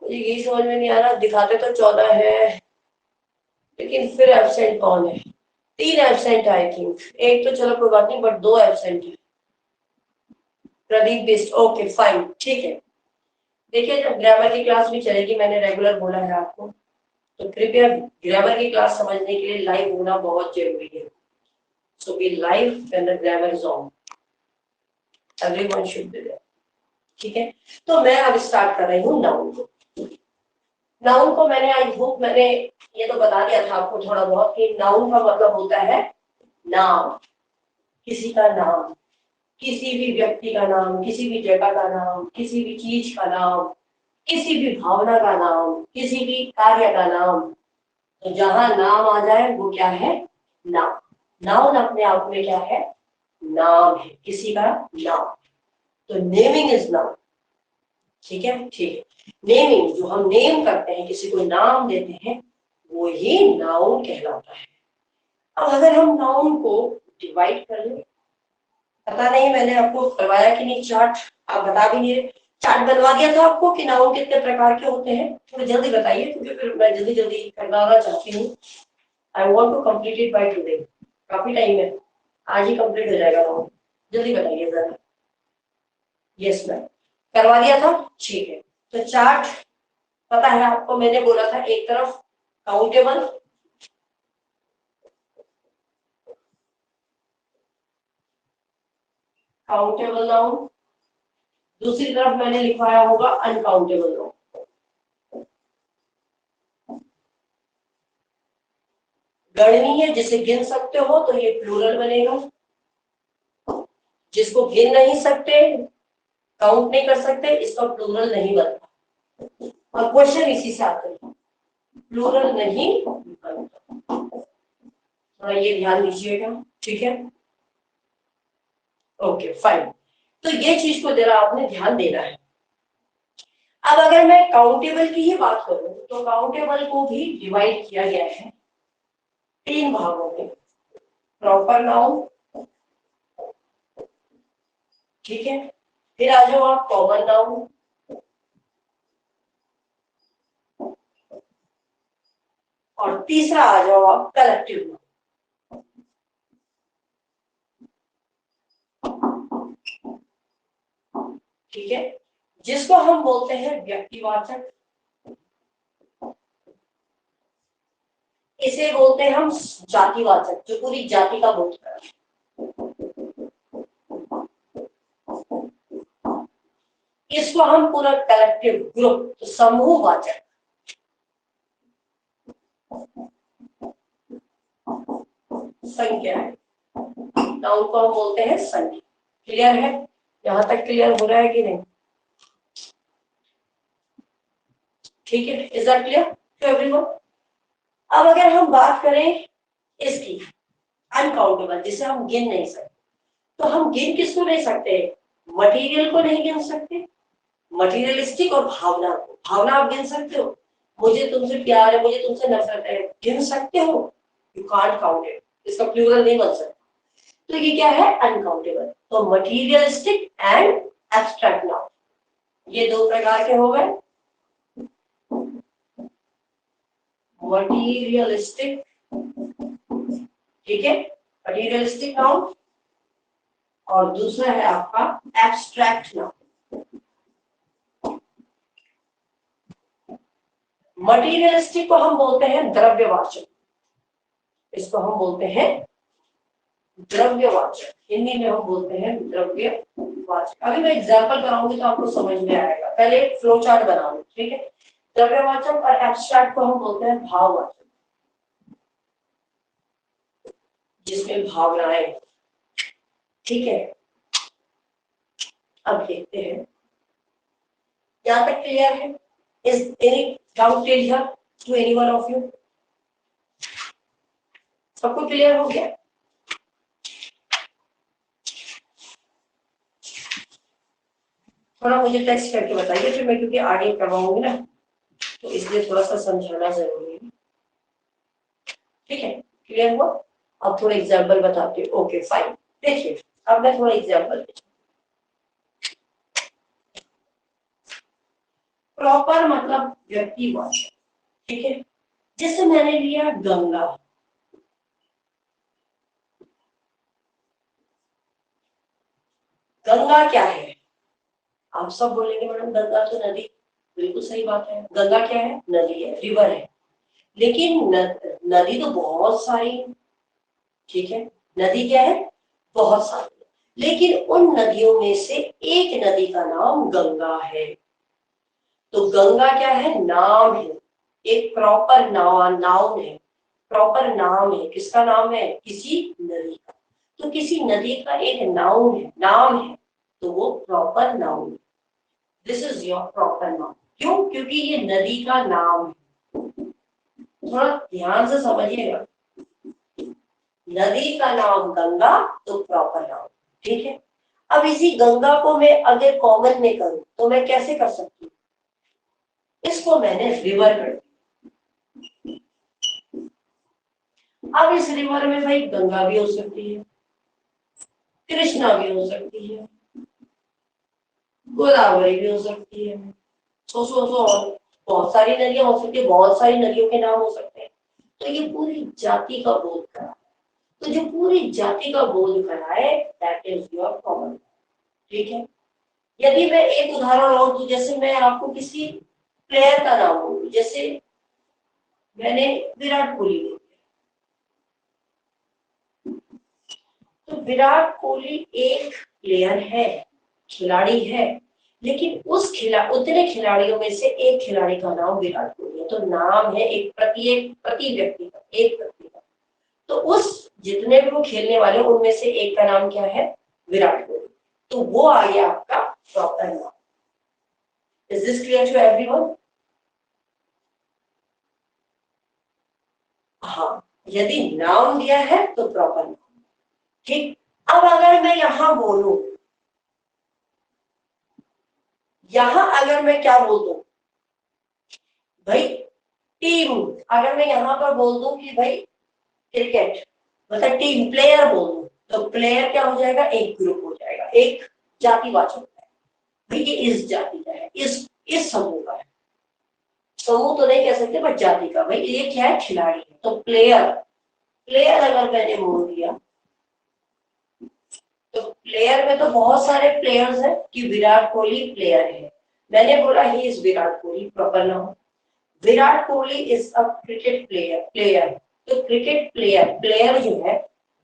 S1: मुझे यही समझ में नहीं आ रहा, दिखाते तो 14 है लेकिन फिर एब्सेंट कौन है? 3 एब्सेंट आई थिंक, एक तो चलो कोई बात नहीं बट 2 एब्सेंट है। प्रदीप बिस्ट, ओके फाइन, ठीक है। देखिए जब ग्रामर की क्लास भी चलेगी, मैंने रेगुलर बोला है आपको, तो कृपया ग्रामर की क्लास समझने के लिए लाइव होना बहुत जरूरी है। So be live when the grammar is on, everyone should be there. ठीक है, तो मैं अब स्टार्ट कर रही हूँ नाउन को। नाउन को मैंने आई होप मैंने ये तो बता दिया था आपको थोड़ा बहुत कि नाउन का मतलब होता है नाम, किसी का नाम, किसी भी व्यक्ति का नाम, किसी भी जगह का नाम, किसी भी चीज का नाम, किसी भी भावना का नाम, किसी भी कार्य का नाम। तो जहां नाम आ जाए वो क्या है? नाम। नाउन अपने आप में क्या है? नाम है, किसी का नाम। तो नेमिंग इज नाउन। ठीक है, ठीक है। नेमिंग, जो हम नेम करते हैं, किसी को नाम देते हैं, वो ही नाउन कहलाता है। अब अगर हम नाउन को डिवाइड कर लें, पता नहीं मैंने आपको करवाया कि नहीं चार्ट, आप बता भी नहीं रहे। चार्ट बनवा दिया था आपको कि नाउन कितने प्रकार के होते हैं? थोड़ी जल्दी बताइए क्योंकि फिर मैं जल्दी जल्दी करवाना चाहती हूँ। I want to complete it by today, काफी टाइम है, आज ही कंप्लीट हो जाएगा नाउन। जल्दी बताइए जरा। यस मैम, करवा दिया था, ठीक है। तो चार्ट पता है आपको, मैंने बोला था एक तरफ काउंटेबल, काउंटेबल नाउन, दूसरी तरफ मैंने लिखवाया होगा अनकाउंटेबल नाउन। गणनीय, जिसे गिन सकते हो तो ये प्लूरल बनेगा, जिसको गिन नहीं सकते, काउंट नहीं कर सकते, इसका प्लूरल नहीं बनता। और क्वेश्चन इसी से आते हैं, प्लूरल नहीं बनता। थोड़ा ये ध्यान दीजिएगा, ठीक है? ओके फाइन, तो ये चीज को जरा आपने ध्यान देना है। अब अगर मैं काउंटेबल की ही बात करूं तो काउंटेबल को भी डिवाइड किया गया है 3 भागों में। प्रॉपर नाउन, ठीक है, फिर आ जाओ आप कॉमन नाउन, और तीसरा आ जाओ आप कलेक्टिव नाउन। ठीक है, जिसको हम बोलते हैं व्यक्तिवाचक, इसे बोलते हैं हम जातिवाचक, जो पूरी जाति का बोलता है। इसको हम पूरा कलेक्टिव ग्रुप, तो समूहवाचक, संख्या है, नाउन को हम बोलते हैं संख्या। क्लियर है? यहां तक क्लियर हो रहा है कि नहीं? ठीक है, is that clear to everyone? अब अगर हम बात करें इसकी अनकाउंटेबल, जिसे हम गिन नहीं सकते, तो हम गिन किसको नहीं सकते? मटेरियल को नहीं गिन सकते, मटेरियलिस्टिक और भावना को। भावना आप गिन सकते हो, मुझे तुमसे प्यार है, मुझे तुमसे नफरत है, गिन सकते हो? यू कांट काउंट इट, इसका प्लूरल नहीं बन सकता। तो ये क्या है? अनकाउंटेबल। तो मटेरियलिस्टिक एंड एब्स्ट्रैक्ट नाउन, ये दो प्रकार के हो गए, मटेरियलिस्टिक, ठीक है, मटेरियलिस्टिक नाउन, और दूसरा है आपका एब्स्ट्रैक्ट नाउन। मटेरियलिस्टिक को हम बोलते हैं द्रव्यवाचक, इसको हम बोलते हैं द्रव्यवाचक, हिंदी में हम बोलते हैं द्रव्यवाचक। अभी मैं एग्जांपल कराऊंगी तो आपको समझ में आएगा, पहले एक फ्लो चार्ट बना लो, ठीक है? द्रव्यवाचक और एब्स्ट्रैक्ट को हम बोलते हैं भाववाचक, जिसमें भावनाएं, ठीक है? अब देखते हैं, यहां तक क्लियर है? Is any doubt clear to any one of you? सबको क्लियर हो गया? थोड़ा मुझे टेक्स्ट करके बताइए फिर मैं, क्योंकि आगे करवाऊंगी ना, तो इसलिए थोड़ा सा समझाना जरूरी है। ठीक है, क्लियर हुआ? अब थोड़ा एग्जाम्पल बताती हूँ। ओके फाइन, देखिए अब मैं थोड़ा एग्जाम्पल, प्रॉपर मतलब व्यक्तिवाचक, ठीक है? जैसे मैंने लिया गंगा, गंगा क्या है? आप सब बोलेंगे मैडम गंगा तो नदी, बिल्कुल सही बात है, गंगा क्या है? नदी है, रिवर है। लेकिन नदी तो बहुत सारी, ठीक है? नदी क्या है? बहुत सारी, लेकिन उन नदियों में से एक नदी का नाम गंगा है। तो गंगा क्या है? नाम है, एक प्रॉपर नाउन है, प्रॉपर नाम है। किसका नाम है? किसी नदी का। तो किसी नदी का एक नाउन है, नाम है, तो वो प्रॉपर नाउन है। This is your proper noun. क्यों? क्योंकि ये नदी का नाम है। थोड़ा ध्यान से समझिएगा, नदी का नाम गंगा, तो प्रॉपर नाउन, ठीक है? अब इसी गंगा को मैं अगर कॉमन में करूं तो मैं कैसे कर सकती हूँ? इसको मैंने रिवर कर दिया। अब इस रिवर में भाई गंगा भी हो सकती है, कृष्णा भी हो सकती है, गोदावरी भी हो सकती है, सो बहुत सारी नदियां हो सकती है, बहुत सारी नदियों के नाम हो सकते हैं। तो ये पूरी जाति का बोध करा, तो जो पूरी जाति का बोध कराए, दैट इज योर कॉमन, ठीक है? यदि मैं एक उदाहरण और दूं, जैसे मैं आपको किसी प्लेयर का नाम बोलूं, जैसे मैंने विराट कोहली बोल दिया, तो विराट कोहली एक प्लेयर है, खिलाड़ी है, लेकिन उतने खिलाड़ियों में से एक खिलाड़ी का नाम विराट कोहली है। तो नाम है एक प्रति व्यक्ति का, एक व्यक्ति का। तो उस जितने भी वो खेलने वाले उनमें से एक का नाम क्या है? विराट कोहली। तो वो आ गया आपका प्रॉपर नाम। Is this clear to everyone? हाँ, यदि नाम दिया है तो प्रॉपर नाम, ठीक? अब अगर मैं यहां बोलूं, यहां अगर मैं क्या बोल दूं भाई, टीम, अगर मैं यहां पर बोल दूं कि भाई क्रिकेट, मतलब टीम प्लेयर बोल दूं, तो प्लेयर क्या हो जाएगा? एक ग्रुप हो जाएगा, एक जातिवाचक होता है। भाई ये इस जाति का है, इस समूह का है, समूह तो नहीं कह सकते बट जाति का। भाई ये क्या है? खिलाड़ी है। तो प्लेयर, प्लेयर अगर मैंने बोल दिया, तो प्लेयर में तो बहुत सारे प्लेयर्स हैं कि विराट कोहली प्लेयर है, मैंने बोला he is Virat Kohli, proper noun. Virat Kohli is a cricket player, तो क्रिकेट प्लेयर जो है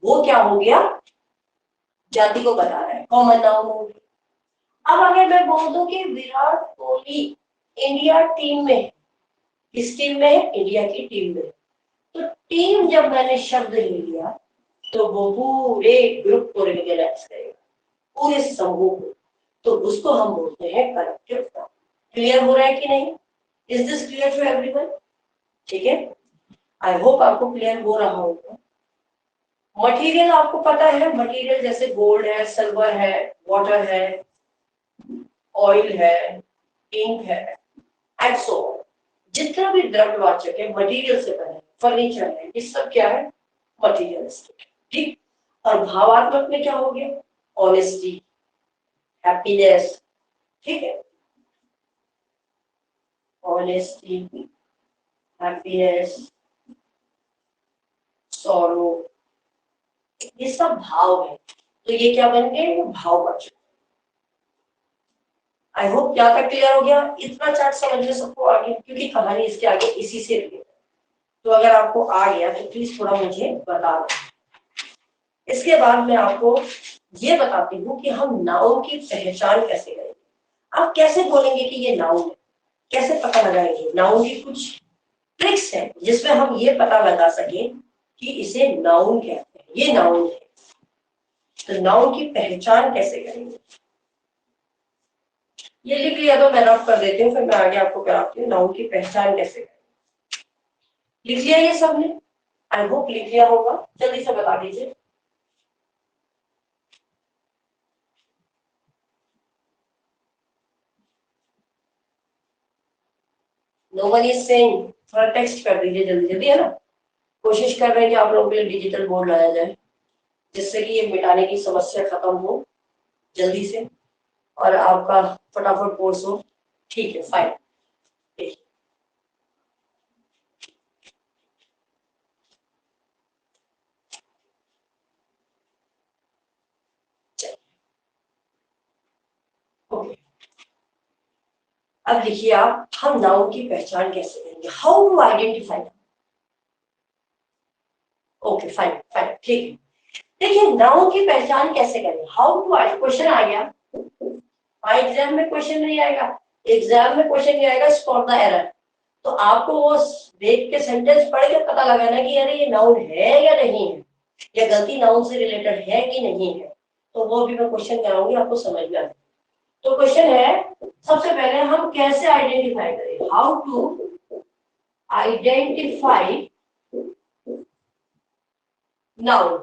S1: वो क्या हो गया? जाति को बता रहा है, कॉमन नाउन हो गया। अब अगर मैं बोल दूं कि विराट कोहली इंडिया टीम में है, किस टीम में है? इंडिया की टीम में। तो टीम जब मैंने शब्द ले लिया तो वो पूरे ग्रुप को रिकॉग्नाइज करेगा, पूरे समूह को, तो उसको हम बोलते हैं कलेक्टिव नाउन। क्लियर हो रहा है कि नहीं? Is this clear to everyone? ठीक है, आई होप आपको क्लियर हो रहा होगा। मटेरियल आपको पता है, मटेरियल जैसे गोल्ड है, सिल्वर है, वाटर है, ऑयल है, इंक है, एंड सो जितना भी द्रव्यवाचक है मटेरियल से बने, फर्नीचर है, ये सब क्या है? मटेरियलिस्टिक। ठीक। और भावात्मक में क्या हो गया? Honesty, happiness. ठीक है, ऑनेस्टी, हैप्पीनेस, सॉरो, ये सब भाव है। तो ये क्या बन गए? वो भाववाचक। आई होप क्या तक क्लियर हो गया? इतना चार्ट समझ में सबको आ गया, क्योंकि कहानी इसके आगे इसी से रिलेटेड। तो अगर आपको आ गया तो प्लीज थोड़ा मुझे बता दो। इसके बाद मैं आपको ये बताती हूँ कि हम नाउन की पहचान कैसे करेंगे। आप कैसे बोलेंगे कि ये नाउन है, कैसे पता लगाएंगे? नाउन की कुछ ट्रिक्स है जिसमें हम ये पता लगा सके कि इसे नाउन कहते हैं, ये नाउन है। तो नाउन की पहचान कैसे करेंगे, ये लिख लिया तो मैं नोट कर देती हूँ, फिर मैं आगे आपको कराती हूँ नाउन की पहचान कैसे करें। लिख लिया ये सबने? आई होप लिख लिया होगा, जल्दी से बता दीजिए। नो वन इज सेइंग, थोड़ा टेक्स्ट कर दीजिए जल्दी जल्दी, है ना। कोशिश कर रहे हैं कि आप लोगों के लिए डिजिटल बोर्ड लाया जाए, जिससे कि ये मिटाने की समस्या खत्म हो जल्दी से और आपका फटाफट कोर्स हो। ठीक है, फाइन। ओके, अब देखिए आप, हम नाउन की पहचान कैसे करेंगे, how to identify. Okay fine fine, ठीक है। देखिए नाउन की पहचान कैसे करें, हाउ टू आइडेंटिफाई। क्वेश्चन आ गया, हाँ एग्जाम में क्वेश्चन नहीं आएगा, एग्जाम में क्वेश्चन नहीं आएगा स्पॉट द एरर। तो आपको वो देख के सेंटेंस पढ़ के पता लगाना कि अरे ये नाउन है या नहीं है, या गलती नाउन से रिलेटेड है कि नहीं है। तो वो भी मैं क्वेश्चन कराऊंगी, आपको समझ में आ जाए। तो क्वेश्चन है, सबसे पहले हम कैसे आइडेंटिफाई करें, हाउ टू आइडेंटिफाई नाउन।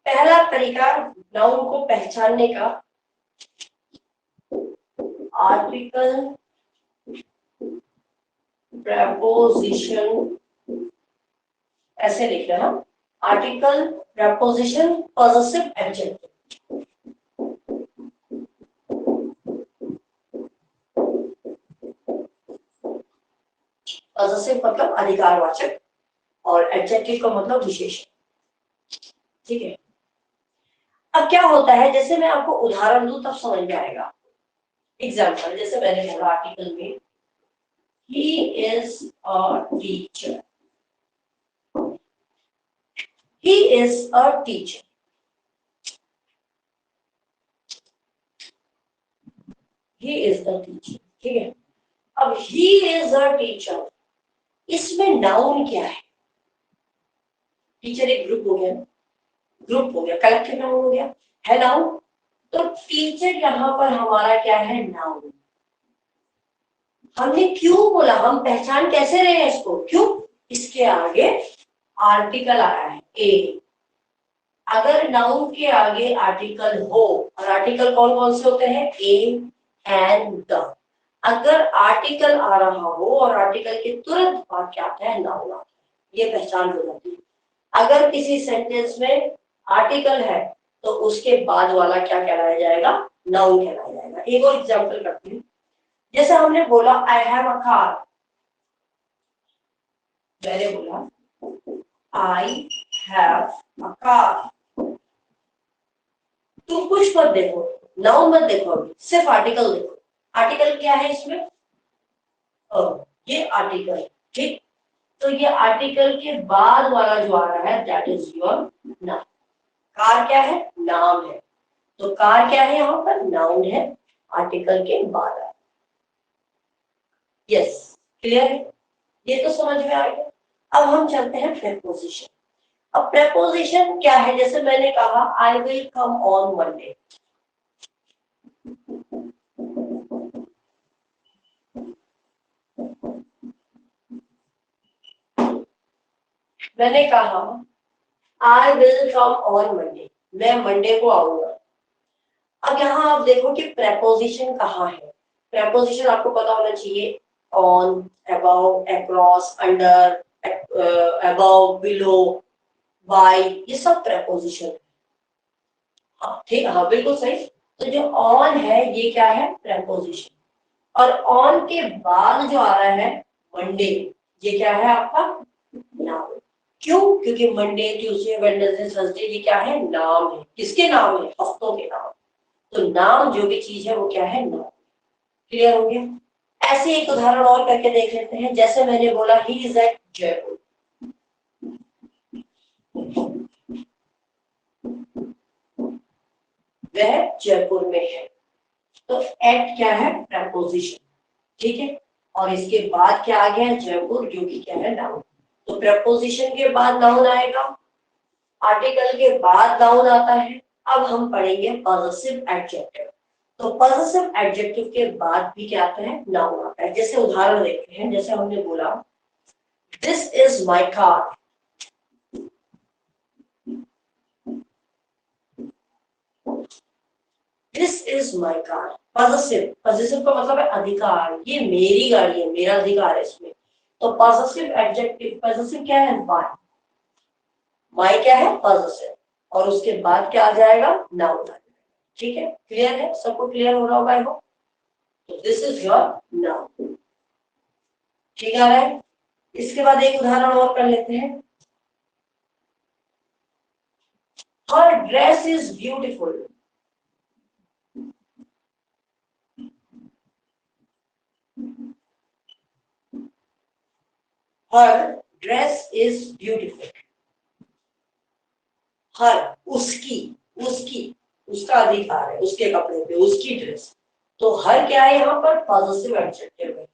S1: पहला तरीका नाउन को पहचानने का, आर्टिकल, प्रपोजिशन, ऐसे लिख रहे हैं, article, preposition, possessive, adjective. Possessive मतलब अधिकारवाचक और एडजेक्टिव का मतलब विशेषण। ठीक है, अब क्या होता है, जैसे मैं आपको उदाहरण दूं तब समझ में आएगा। एग्जाम्पल, जैसे मैंने बोला आर्टिकल में, he is a teacher, he is a teacher. He is the teacher, ठीक है। अब ही इज अ टीचर, इसमें नाउन क्या है? टीचर एक ग्रुप हो गया, ग्रुप हो गया, कलेक्टिव नाउन हो गया, है नाउन। तो टीचर यहाँ पर हमारा क्या है? नाउन। हमने क्यों बोला, हम पहचान कैसे रहे हैं इसको, क्यों? इसके आगे आर्टिकल आया है, ए। अगर नाउन के आगे आर्टिकल हो, और आर्टिकल कौन कौन से होते हैं? A and the. अगर आर्टिकल आ रहा हो और आर्टिकल के तुरंत बाद क्या आता है? नाउन आता है, ये पहचान हो जाती है। अगर किसी सेंटेंस में आर्टिकल है तो उसके बाद वाला क्या कहलाया जाएगा? नाउन कहलाया जाएगा। एक और एग्जांपल करती हूँ, जैसे हमने बोला आई हैव अ कार, मैंने बोला आई हैव अ कार। तुम कुछ मत देखो, नाउन मत देखो, अभी सिर्फ आर्टिकल देखो। आर्टिकल क्या है इसमें? ये आर्टिकल, ठीक। तो ये आर्टिकल के बाद वाला जो आ रहा है that is your noun. Car क्या है? नाम है। तो कार क्या है? यहाँ पर नाउन है, आर्टिकल के बाद है। यस, क्लियर है? ये तो समझ में आ गया। अब हम चलते हैं प्रेपोजिशन। अब प्रेपोजिशन क्या है? जैसे मैंने कहा I will come on Monday, मैंने कहा I will come on Monday, मैं मंडे को आऊंगा। अब यहाँ आप देखो कि प्रेपोजिशन कहाँ है। प्रेपोजिशन आपको पता होना चाहिए, on, about, across, under, about, below, by, ये सब प्रेपोजिशन है। हाँ ठीक, हाँ बिल्कुल सही। तो जो ऑन है ये क्या है? प्रेपोजिशन। और ऑन के बाद जो आ रहा है मंडे, ये क्या है आपका? नाउन। क्यों? क्योंकि मंडे, ट्यूसडे, वेडनेसडे, थर्सडे ये क्या है? नाम है। किसके नाम है? हफ्तों के नाम। तो नाम जो भी चीज है वो क्या है? नाम। क्लियर हो गया? ऐसे एक उदाहरण और करके देख लेते हैं। जैसे मैंने बोला ही इज एट जयपुर, वह जयपुर में है। तो एट क्या है? प्रपोजिशन। ठीक है, और इसके बाद क्या आ गया? जयपुर, जो कि क्या है? नाउन। तो प्रपोजिशन के बाद नाउन आएगा, आर्टिकल के बाद नाउन आता है। अब हम पढ़ेंगे पॉजेसिव एडजेक्टिव। तो पॉजेसिव एडजेक्टिव के बाद भी क्या आता है? नाउन आता है। जैसे उदाहरण देखते हैं, जैसे हमने बोला this is my car, this is my car. Possessive, possessive का मतलब है अधिकार, ये मेरी गाड़ी है, मेरा अधिकार है इसमें। तो पॉजेसिव एडजेक्टिव, पॉजेसिव क्या है? माई। माई क्या है? पॉजेसिव। और उसके बाद क्या आ जाएगा? नाउन आ जाएगा। ठीक है, क्लियर है? सबको क्लियर हो रहा होगा आई होप। तो दिस इज योर नाउन। ठीक आ रहा है? इसके बाद एक उदाहरण और कर लेते हैं। Her dress is beautiful, her dress is beautiful. Her, उसकी, उसकी, उसका अधिकार है उसके कपड़े पे, उसकी ड्रेस। तो हर क्या है यहाँ पर? पॉजिटिव एडजेक्टिव है।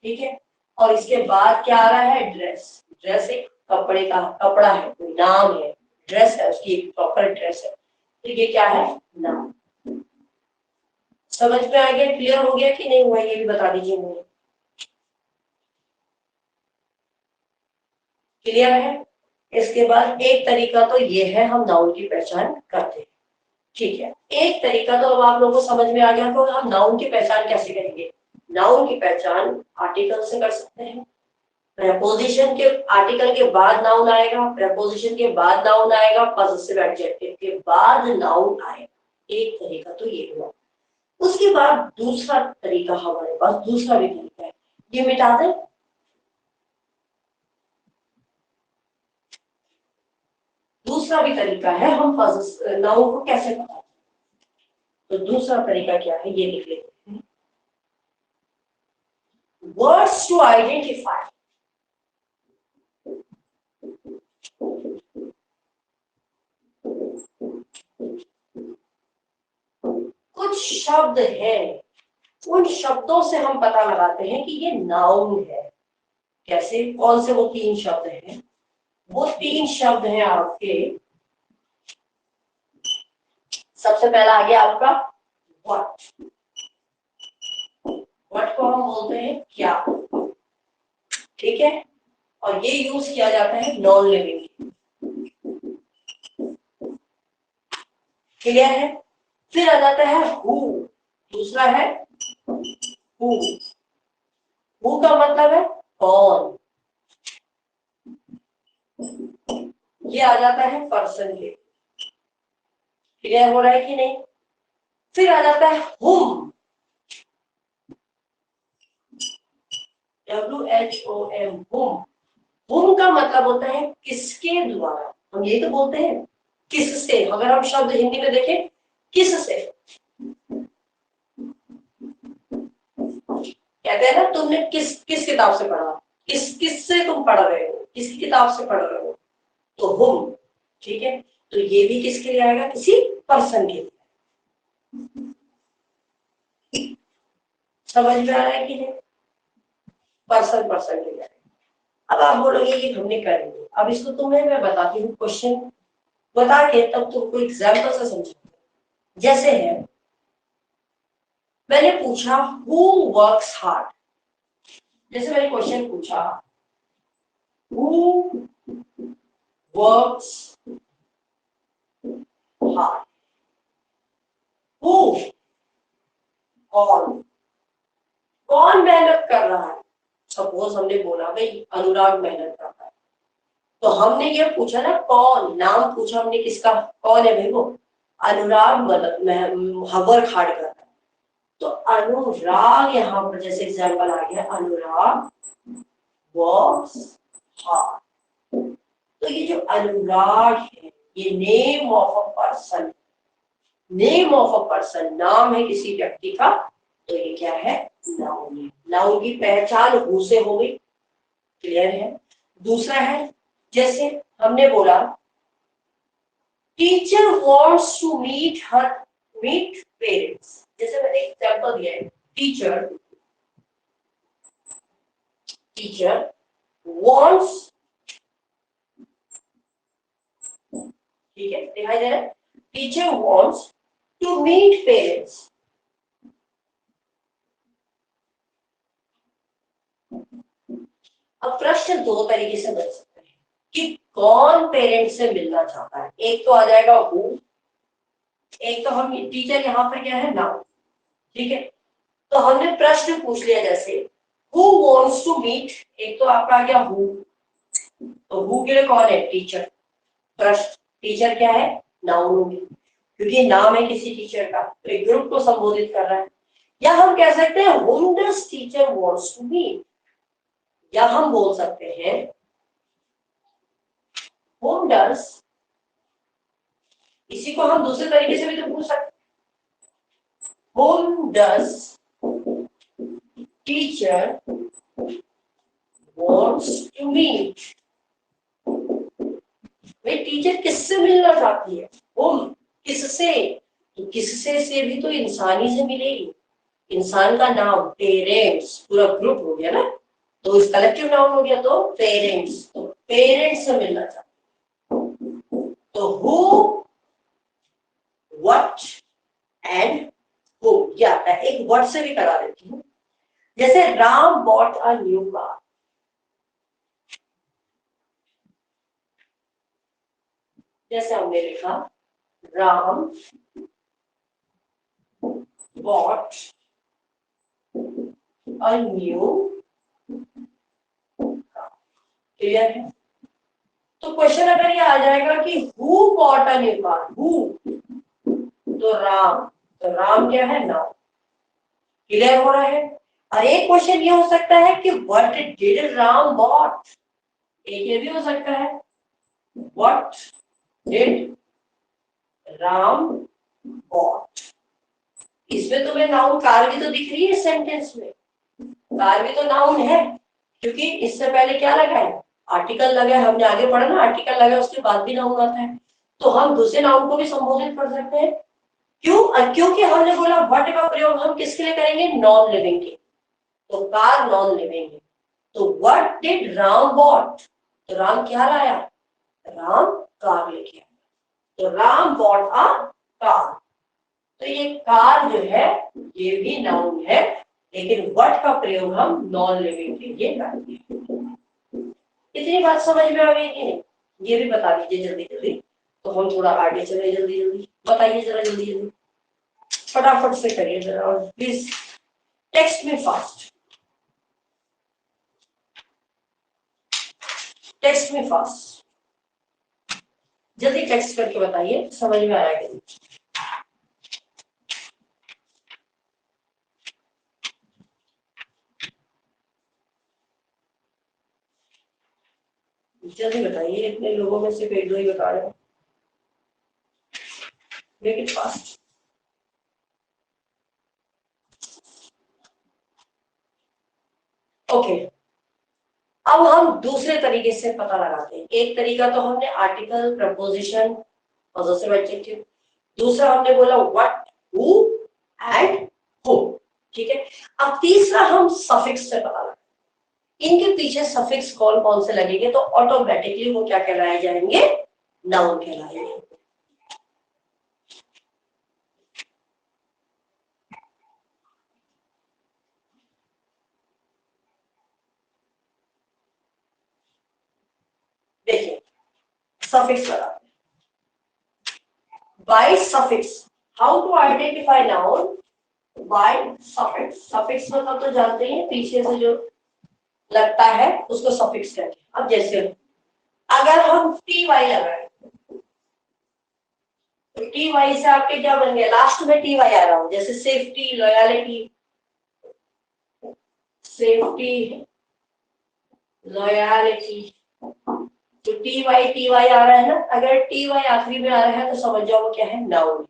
S1: ठीक है, और इसके बाद क्या आ रहा है? ड्रेस। ड्रेस एक कपड़े का, कपड़ा है, कोई नाम है, ड्रेस है, उसकी एक प्रॉपर ड्रेस है। तो ये क्या है? नाम। समझ में आ गया? क्लियर हो गया कि नहीं हुआ? ये भी बता दीजिए मुझे। क्लियर है? इसके बाद एक तरीका तो ये है, हम नाउन की पहचान करते हैं। ठीक है, एक तरीका तो अब आप लोगों को समझ में आ गया। तो हम नाउन की पहचान कैसे करेंगे? नाउन की पहचान आर्टिकल से कर सकते हैं। प्रेपोजिशन के, आर्टिकल के बाद नाउन आएगा, प्रेपोजिशन के बाद नाउन आएगा, पॉजिटिव एडजेक्टिव के बाद नाउन आएगा। एक तरीका तो ये हुआ। उसके बाद दूसरा तरीका, हमारे पास दूसरा भी तरीका है। ये मिटा दें। दूसरा भी तरीका है, हम नाउन को कैसे पता। तो दूसरा तरीका क्या है ये लिख लेते हैं। वर्ड्स टू आइडेंटिफाई, कुछ शब्द हैं, उन शब्दों से हम पता लगाते हैं कि ये नाउन है। कैसे? कौन से वो तीन शब्द हैं? वो तीन शब्द हैं आपके। सबसे पहला आ गया आपका व्हाट। व्हाट को हम बोलते हैं क्या। ठीक है, और ये यूज किया जाता है नॉन लिविंग। क्लियर है? फिर आ जाता है हु। दूसरा है हु। हु का मतलब है कौन। ये आ जाता है पर्सन के। क्लियर हो रहा है कि नहीं? फिर आ जाता है हुम। WHOM, हुम। हुम का मतलब होता है किसके द्वारा। हम ये तो बोलते हैं किससे। अगर हम शब्द हिंदी में देखें, किससे कहते हैं ना, तुमने किस किस किताब से पढ़ा, किस किस से तुम पढ़ रहे हो, किसकी किताब से पढ़ रहे हो। तो हुम। ठीक है, तो ये भी किसके लिए आएगा, किसी पर्सन के लिए। समझ में आ रहा है कि नहीं, पर्सन पर्सन के लिए। अब आप बोलोगे कि हमने कर लिया, अब इसको तुम्हें मैं बताती हूँ क्वेश्चन बता के, तब तुमको एग्जाम्पल से समझाऊंगा। जैसे है, मैंने पूछा हु वर्क्स हार्ड, जैसे मैंने क्वेश्चन पूछा हु वर्क्स हार्ड, हु, कौन, कौन मेहनत कर रहा है। सपोज हमने बोला भाई अनुराग मेहनत कर रहा है, तो हमने ये पूछा ना कौन, नाम पूछा हमने किसका, कौन है भाई वो, अनुराग वर्क हार्ड कर रहा है। तो अनुराग यहाँ पर जैसे एग्जाम्पल आ गया, अनुराग वर्क्स हार्ड। तो ये जो अनुराग है ये name of a person, name of a person, नाम है किसी व्यक्ति का, तो ये क्या है, नाउन है। नाउन की पहचान हु से हो गई, क्लियर है। दूसरा है, जैसे हमने बोला teacher wants to meet parents, जैसे मैंने एग्जांपल दिया है, टीचर वांट्स, ठीक है दिखाई दे रहा है, teacher wants to meet parents. अब प्रश्न दो तरीके से बन सकते हैं कि कौन पेरेंट्स से मिलना चाहता है। एक तो आ जाएगा हु, एक तो हम टीचर यहाँ पर क्या है, नाउन, ठीक है। तो हमने प्रश्न पूछ लिया जैसे हु वांट्स टू मीट, एक तो आपका आ गया हु, तो हु के लिए कौन है, टीचर। प्रश्न, टीचर क्या है, नाउन होगी क्योंकि नाम है किसी टीचर का, तो एक ग्रुप को संबोधित कर रहा है। या हम कह सकते हैं whom does teacher wants to meet, या हम बोल सकते हैं whom does, इसी को हम दूसरे तरीके से भी तो पूछ सकते हैं, whom does teacher wants to meet। भाई टीचर किससे मिलना चाहती है, whom, किससे, तो किससे से भी तो इंसानी से मिलेगी, इंसान का नाम, पेरेंट्स पूरा ग्रुप हो गया ना, तो इस कलेक्टिव नाउन हो गया, तो पेरेंट्स, तो पेरेंट्स से मिलना चाहते, तो हु, व्हाट एंड हु, ये आता है। एक व्हाट से भी करा देती हूँ, जैसे Ram bought a new car, जैसे हमने लिखा Ram bought a new, clear है। तो क्वेश्चन अगर ये आ जाएगा कि who bought a new car, who तो राम, तो राम क्या है, नाउन, क्लियर हो रहा है। और एक क्वेश्चन ये हो सकता है कि व्हाट डिड राम बॉट, एक ये भी हो सकता है व्हाट डिड राम बॉट। इसमें तुम्हें नाउन कार भी तो दिख रही है सेंटेंस में, कार भी तो नाउन है क्योंकि इससे पहले क्या लगा है, आर्टिकल लगा है, हमने आगे पढ़ा ना, आर्टिकल लगा उसके बाद भी नाउन आता है, तो हम दूसरे नाउन को भी संबोधित कर सकते हैं। क्यों, क्योंकि हमने बोला व्हाट का प्रयोग हम किसके लिए करेंगे, नॉन लिविंग के, तो कार नॉन लिविंग है, तो व्हाट डिड राम बॉट, तो राम क्या लाया, राम कार लेके आया, तो राम बॉट अ कार। तो ये कार जो है ये भी नाउन है, लेकिन व्हाट का प्रयोग हम नॉन लिविंग के लिए करते हैं। इतनी बात समझ में आ गई कि नहीं, ये भी बता दीजिए जल्दी जल्दी, तो हम थोड़ा आगे चले, जल्दी जल्दी बताइए जरा, जल्दी जल्दी फटाफट से करिए जरा, और प्लीज टेक्स्ट में फास्ट, टेक्स्ट में फास्ट, जल्दी टेक्स्ट करके बताइए समझ में आया कि नहीं। जल्दी बताइए, इतने लोगों में सिर्फ एक दो ही बता रहे हो, मेक इट फास्ट। ओके, अब हम दूसरे तरीके से पता लगाते हैं। एक तरीका तो हमने आर्टिकल, प्रपोजिशन पॉजेसिव एडजेक्टिव। दूसरा हमने बोला व्हाट, हु एंड हु, ठीक है। अब तीसरा हम सफिक्स से पता लगा, इनके पीछे सफिक्स कौन कौन से लगेंगे तो ऑटोमेटिकली वो क्या कहलाए जाएंगे, नाउन कहलाएंगे। देखिए सफिक्स लगाते हैं। By suffix, how to identify noun by suffix. Suffix मतलब तो जानते हैं पीछे से जो लगता है उसको सफिक्स कहते हैं। अब जैसे अगर हम टी वाई लगाए तो टी वाई से आपके क्या बन गया, लास्ट में टी वाई आ रहा हो, जैसे सेफ्टी, लॉयलिटी, सेफ्टी, लॉयलिटी, तो टी वाई आ रहा है ना, अगर टी वाई आखिरी में आ रहा है तो समझ जाओ वो क्या है, नाउन।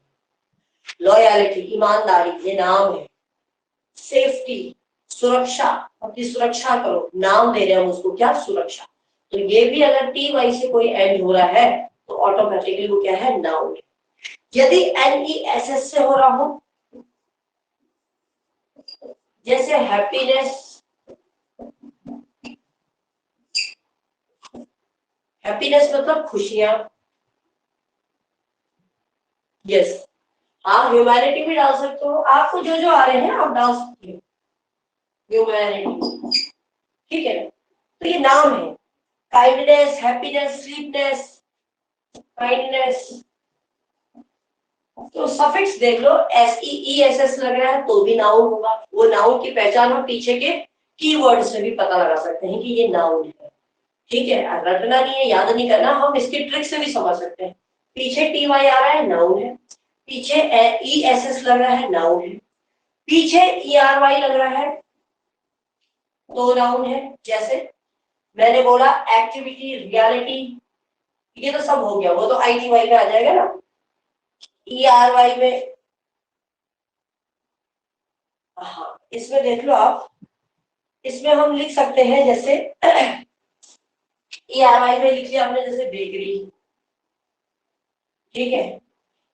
S1: लॉयलिटी ईमानदारी, ये नाम है। सेफ्टी सुरक्षा, अपनी सुरक्षा करो, नाम दे रहे हैं हम उसको क्या, सुरक्षा। तो ये भी अगर टी वाई से कोई एंड हो रहा है तो ऑटोमेटिकली वो क्या है, नाउन। यदि एन ई एस एस से हो रहा हो, जैसे हैप्पीनेस, हैप्पीनेस मतलब खुशियां, यस। आप ह्यूमैनिटी भी डाल सकते हो, आपको जो जो आ रहे हैं आप डाल सकते हो, ह्यूमैनिटी, ठीक है। तो ये नाम है। काइंडनेस, हैप्पीनेस, स्लीपनेस, काइंडनेस, तो सफिक्स देख लो, S E E S S लग रहा है तो भी नाउन होगा। वो नाउन की पहचान हम पीछे के कीवर्ड से भी पता लगा सकते हैं कि ये नाउन है, ठीक है। रटना नहीं है, याद नहीं करना, हम इसकी ट्रिक से भी समझ सकते हैं। पीछे टी वाई आ रहा है, नाउन है। पीछे ई एस एस लग रहा है, नाउन है। पीछे ई आर वाई लग रहा है तो नाउन है। जैसे मैंने बोला एक्टिविटी, रियलिटी, ये तो सब हो गया, वो तो आई टी वाई में आ जाएगा ना। ई आर वाई में, हाँ इसमें देख लो आप, इसमें हम लिख सकते हैं जैसे ई आर वाई में लिख लिया हमने जैसे बेकरी, ठीक है।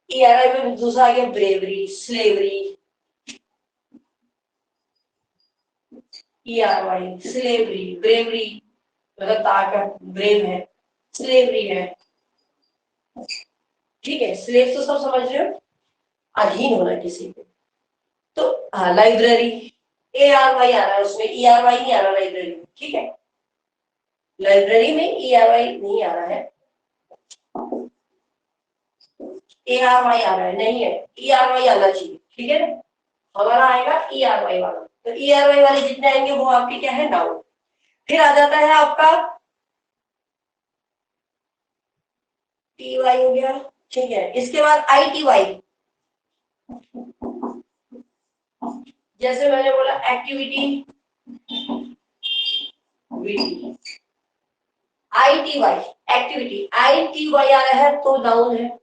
S1: ई आर आई में दूसरा आ गया bravery, slavery, E R Y, slavery, bravery मतलब ताकत, ब्रेव है, स्लेवरी है, ठीक है। स्लेव तो सब समझ रहे हो, अधीन होना किसी पे। तो लाइब्रेरी, ए आर वाई आ रहा है उसमें, ई आर वाई नहीं आ रहा लाइब्रेरी में, ठीक है। लाइब्रेरी में ई आर वाई नहीं आ रहा है, ए आर वाई आ रहा है, नहीं है, ई आर वाई आना चाहिए, ठीक है ना। हमारा आएगा ई आर वाई वाला, तो ई आर वाई वाले जितने आएंगे वो आपके क्या है, नाउन। फिर आ जाता है आपका टी वाई हो गया, ठीक है। इसके बाद आई टी वाई, जैसे मैंने बोला activity, I T Y, activity, I T Y आ रहा है तो नाउन है,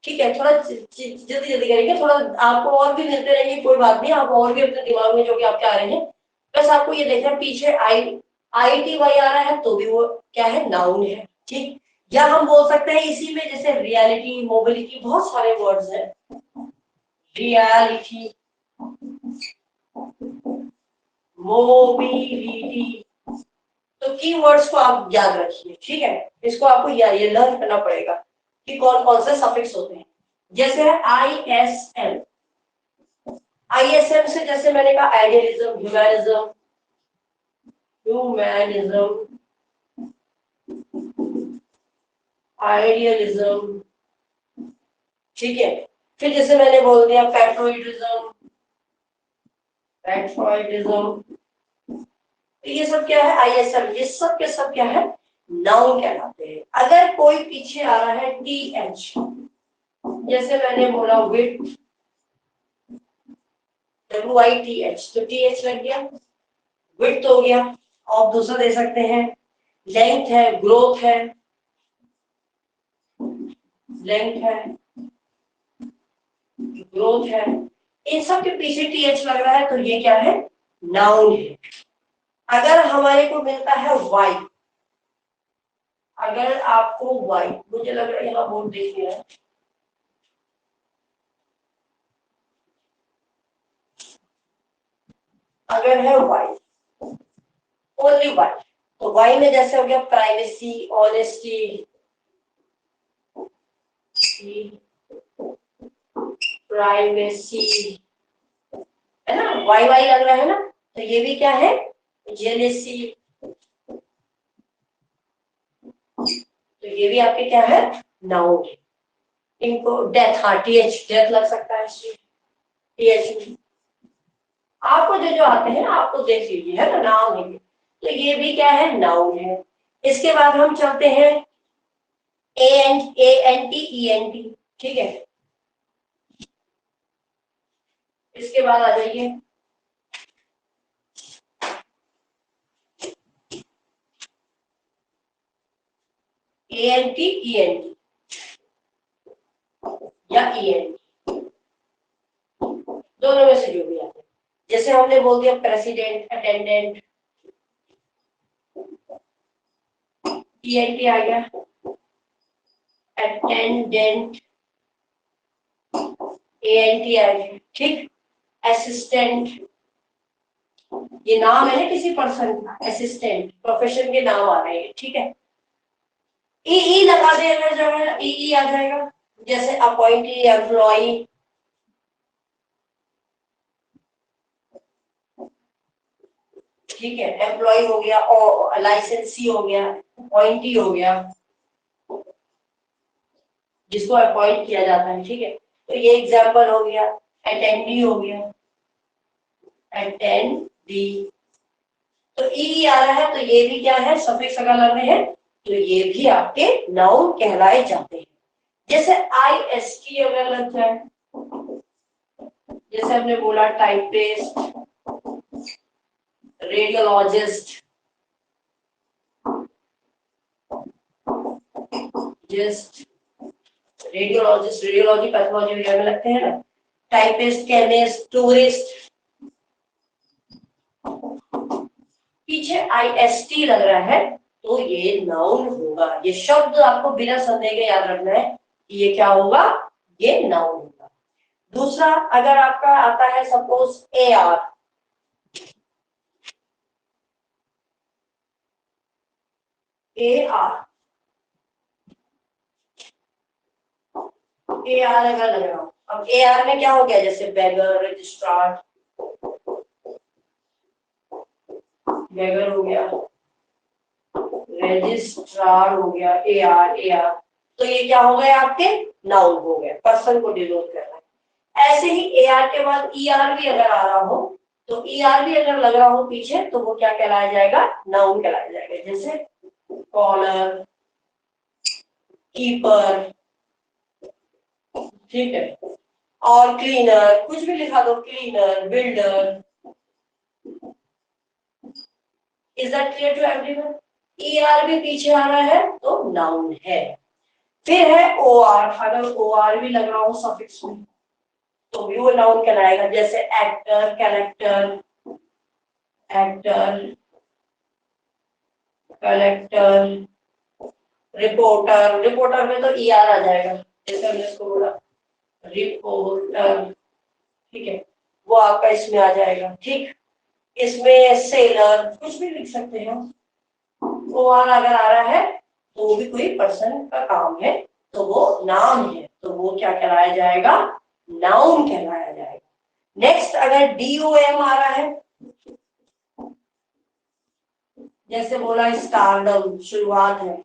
S1: ठीक है। थोड़ा जल्दी जल्दी करेंगे, थोड़ा आपको और भी मिलते रहेंगे, कोई बात नहीं, आप और भी अपने दिमाग में जो भी आपके आ रहे हैं, बस आपको ये देखना पीछे आई टी वाई आ रहा है तो भी वो क्या है, नाउन है, ठीक। या हम बोल सकते हैं इसी में जैसे रियलिटी, मोबिलिटी, बहुत सारे वर्ड्स हैं, रियलिटी, मोबिलिटी, तो कीवर्ड्स को आप याद रखिए, ठीक है। इसको आपको ये लर्न करना पड़ेगा कि कौन कौन से सफिक्स होते हैं। जैसे है I S M, I S M से जैसे मैंने कहा आइडियलिज्म, ह्यूमैनिज्म, ह्यूमैनिज्म, आइडियलिज्म, ठीक है। फिर जैसे मैंने बोल दिया पैट्रियोटिज्म, पैट्रियोटिज्म, तो ये सब क्या है, आईएसएम, ये सब के सब क्या है, नाउन कहलाते हैं। अगर कोई पीछे आ रहा है टी एच, जैसे मैंने बोला with, W I T H, तो टी एच लग गया, विथ हो गया। और दूसरा दे सकते हैं लेंथ है, ग्रोथ है, लेंथ है, ग्रोथ है, इन सब के पीछे टी एच लग रहा है तो ये क्या है, नाउन है। अगर हमारे को मिलता है वाई, अगर आपको वाई, मुझे लग रहा है यहाँ बोर्ड देख लिया है, अगर है वाई, ओनली वाई, तो वाई में जैसे हो गया प्राइवेसी, ऑनेस्टी, प्राइवेसी, है ना, वाई वाई लग रहा है ना, तो ये भी क्या है, जेलेसी, तो ये भी आपके क्या है, नाउन है। इनको डेथ, हाँ टीएच, डेथ लग सकता है, टीएच, आपको जो जो आते हैं आपको देख लीजिए, है ना, नाउन है, तो ये भी क्या है, नाउन है। इसके बाद हम चलते हैं एएनटी ईएनटी, ठीक है, इसके बाद आ जाइए एएनटी ईएनटी या ईएनटी, दोनों में से जो भी आते हैं, जैसे हमने बोल दिया प्रेसिडेंट, अटेंडेंट, ईएनटी आ गया, अटेंडेंट, एएनटी आ गया, ठीक, असिस्टेंट, ये नाम है ना किसी पर्सन का, असिस्टेंट, प्रोफेशन के नाम आ रहे हैं, ठीक है। ई लगा देगा, जो है ई आ जाएगा, जैसे अपॉइंटी, एम्प्लॉय, ठीक है, एम्प्लॉय हो गया, और लाइसेंसी हो गया, अपॉइंटी हो गया, जिसको अपॉइंट किया जाता है, ठीक है, तो ये एग्जांपल हो गया, अटेंडी हो गया, अटेंडी, तो ई आ रहा है, तो ये भी क्या है, सफिक्स अगर लग रहे हैं तो ये भी आपके नाउन कहलाए जाते हैं। जैसे आई एस टी अगर लग जाए, जैसे हमने बोला typist, radiologist, just radiologist, radiology pathology वगैरह में लगते हैं ना, टाइपिस्ट, केमिस्ट, टूरिस्ट, पीछे आईएसटी लग रहा है तो ये नाउन होगा। ये शब्द आपको बिना संदेह के याद रखना है कि ये क्या होगा, ये नाउन होगा। दूसरा, अगर आपका आता है suppose A R, A R, A R अगर लग रहा हो, अब ए आर में क्या हो गया, जैसे बेगर, रजिस्ट्रार, बेगर हो गया, रजिस्ट्रार हो गया, ए आर, ए आर, तो ये क्या हो गए आपके, नाउन हो गए, पर्सन को डिनोट कर रहा है। ऐसे ही ए आर के बाद ई आर भी अगर आ रहा हो, तो ई आर भी अगर लग रहा हो पीछे, तो वो क्या कहलाया जाएगा, नाउन कहलाया जाएगा। जैसे कॉलर, कीपर, ठीक है, और क्लीनर, कुछ भी लिखा दो, cleaner, builder. Is that clear to everyone? E R भी पीछे आ रहा है तो नाउन है। फिर है ओ आर, अगर ओ आर भी लग रहा हो सफिक्स में तो भी वो नाउन कहलाएगा। जैसे actor, character, actor, collector, reporter, reporter में तो ई आर आ जाएगा, जैसे हमने इसको बोला रिपोर्टर, ठीक है, वो आपका इसमें आ जाएगा, ठीक। इसमें सेलर, कुछ भी लिख सकते हैं, ओ आर अगर आ रहा है तो वो भी कोई पर्सन का काम है, तो वो नाम है, तो वो क्या कहलाया जाएगा, नाउन कहलाया जाएगा। नेक्स्ट, अगर डी ओ एम आ रहा है, जैसे बोला स्टारडम, शुरुआत है,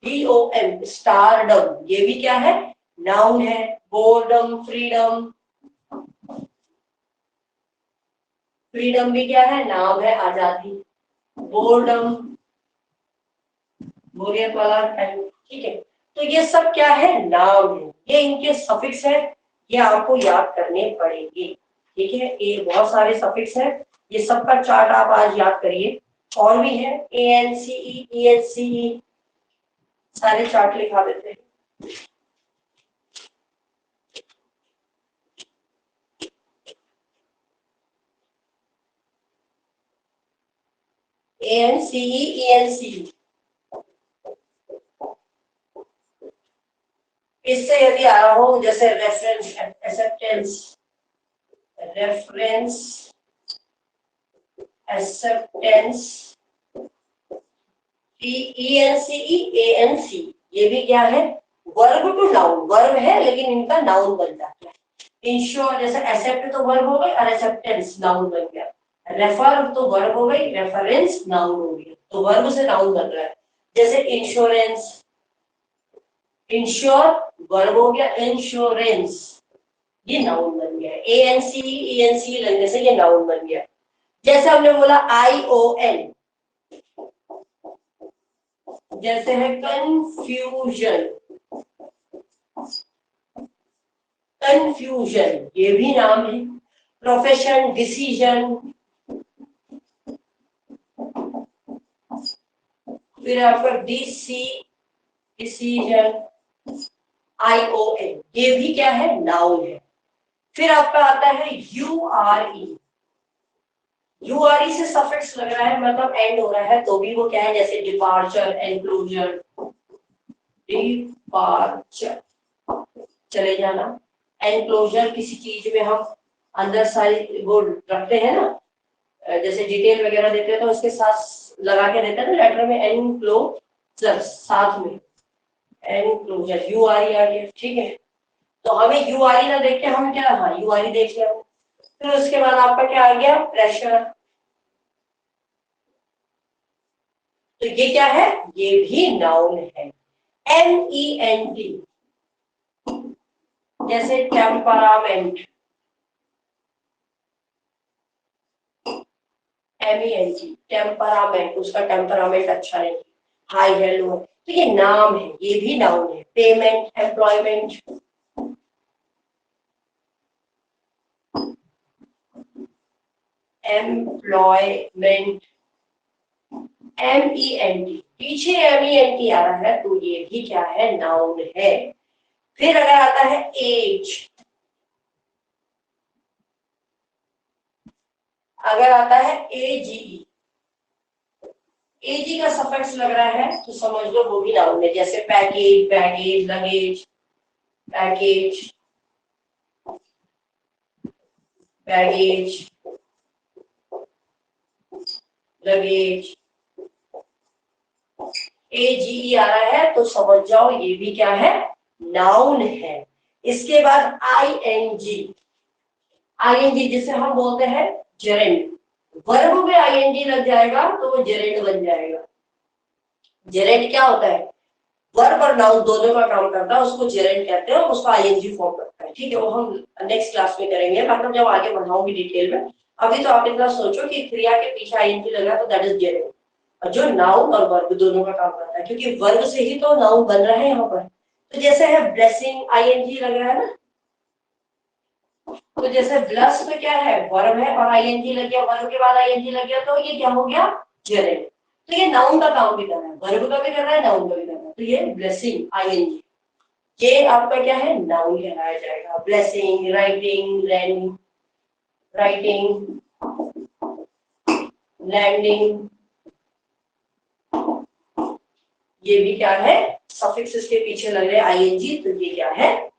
S1: डी ओ एम, स्टारडम, ये भी क्या है, नाउन है। बोर्डम, फ्रीडम, फ्रीडम भी क्या है, नाम है, आजादी। बोर्डम, बोरियत वाला टाइम, ठीक है, तो ये सब क्या है, नाम है, ये इनके सफिक्स है, ये आपको याद करने पड़ेंगे, ठीक है। ये बहुत सारे सफिक्स है, ये सबका चार्ट आप आज याद करिए। और भी है, A N C E N C ई, सारे चार्ट लिखा देते हैं। A N C E N C ई, इससे यदि आ रहा हो जैसे reference, acceptance, reference, acceptance, ENCE, ये भी क्या है, वर्ब टू नाउन, वर्ब है लेकिन इनका नाउन बन जाता है। इंश्योर जैसे एक्सेप्ट तो वर्ब हो गई और एक्सेप्टेंस नाउन बन गया, रेफर तो वर्ब हो गई, रेफरेंस नाउन हो गया, तो वर्ब से नाउन बन रहा है। जैसे इंश्योरेंस, इंश्योर वर्ब हो गया, इंश्योरेंस ये नाउन बन गया, ANCE लगने से ये नाउन बन गया। जैसे हमने बोला ION, जैसे है कंफ्यूजन, कंफ्यूजन ये भी नाम है। प्रोफेशन, डिसीजन, फिर आपका DC, डिसीजन, ION ये भी क्या है, नाउन है। फिर आपका आता है URE, URE से सफिक्स लग रहा है, मतलब एंड हो रहा है, तो भी वो क्या है, जैसे डिपार्चर, एनक्लोजर, डिपार्चर चले जाना, एनक्लोजर किसी चीज में हम अंदर सारी वो रखते हैं ना, जैसे डिटेल वगैरह देते हैं तो उसके साथ लगा के देते हैं ना लेटर में, एनक्लोजर साथ में, एनक्लोजर URE आ गया, ठीक है। तो हमें URE ना देख के हम क्या, हाँ URE देख लिया। फिर उसके बाद आपका क्या आ गया, प्रेशर, तो ये क्या है, ये भी नाउन है। MENT जैसे टेम्परामेंट, MENT टेम्परामेंट, उसका टेम्परामेंट अच्छा नहीं, हाई है लो, तो ये नाम है, ये भी नाउन है। पेमेंट, एम्प्लॉयमेंट, एम्प्लॉयमेंट, MENT पीछे MENT आ रहा है तो ये भी क्या है, नाउन है। फिर अगर आता है एज, अगर आता है AGE, AG का सफिक्स लग रहा है तो समझ लो वो भी नाउन है। जैसे package, baggage, luggage, package, baggage, luggage, AGE आ रहा है तो समझ जाओ ये भी क्या है, नाउन है। इसके बाद ING जिसे हम बोलते हैं जेरेंड, वर्ब में ING लग जाएगा तो वो जेरेंड बन जाएगा। जेरेंड क्या होता है, वर्ब और नाउन दोनों का काम करता है, उसको जेरेंड कहते हैं और उसका ING फॉर्म करता है, ठीक है। वो हम नेक्स्ट क्लास में करेंगे, मतलब जब आगे बढ़ाऊंगी डिटेल में। अभी तो आप इतना सोचो कि क्रिया के पीछे ING लगा तो दैट इज जेरेंड, और जो नाउन और वर्ब दोनों का काम करता है, क्योंकि वर्ब से ही तो नाउन बन रहा है यहाँ पर। तो जैसे है ब्लेसिंग, ING लग रहा है ना, तो जैसे ब्लस में क्या है, वर्ब है और ING लग गया, वर्ब के बाद ING लग गया, तो ये क्या हो गया, जेरेंड। तो ये नाउन का काम भी कर रहा है, वर्ब का भी कर रहा है, नाउन का भी कर रहा है। तो ये ब्लेसिंग, ING ये आपका क्या है, नाउन कहलाया जाएगा। ब्लेसिंग, राइटिंग, राइटिंग, लैंडिंग, ये भी क्या है, सफिक्सेस के पीछे लग रहे ING, तो ये क्या है,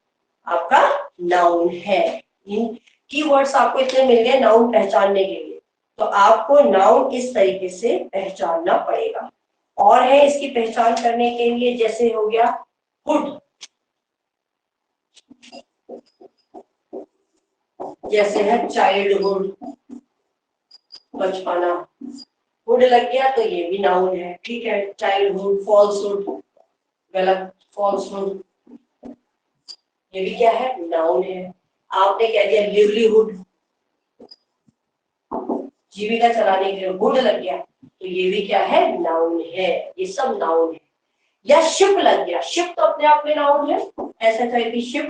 S1: आपका नाउन है। इन कीवर्ड्स आपको इतने मिल गए नाउन पहचानने के लिए, तो आपको नाउन इस तरीके से पहचानना पड़ेगा। और है इसकी पहचान करने के लिए, जैसे हो गया हुड, जैसे है चाइल्डहुड, बचपना, हुड लग गया तो ये भी नाउन है, ठीक है। चाइल्डहुड, फॉल्सहुड, गलत, फॉल्सहुड ये भी क्या है, नाउन है। आपने कह दिया लिवलीहुड, जीविका चलाने के लिए हुड लग गया, तो ये भी क्या है, नाउन है। ये सब नाउन है। या शिप लग गया, शिप तो अपने आप में नाउन है, SHIP शिप,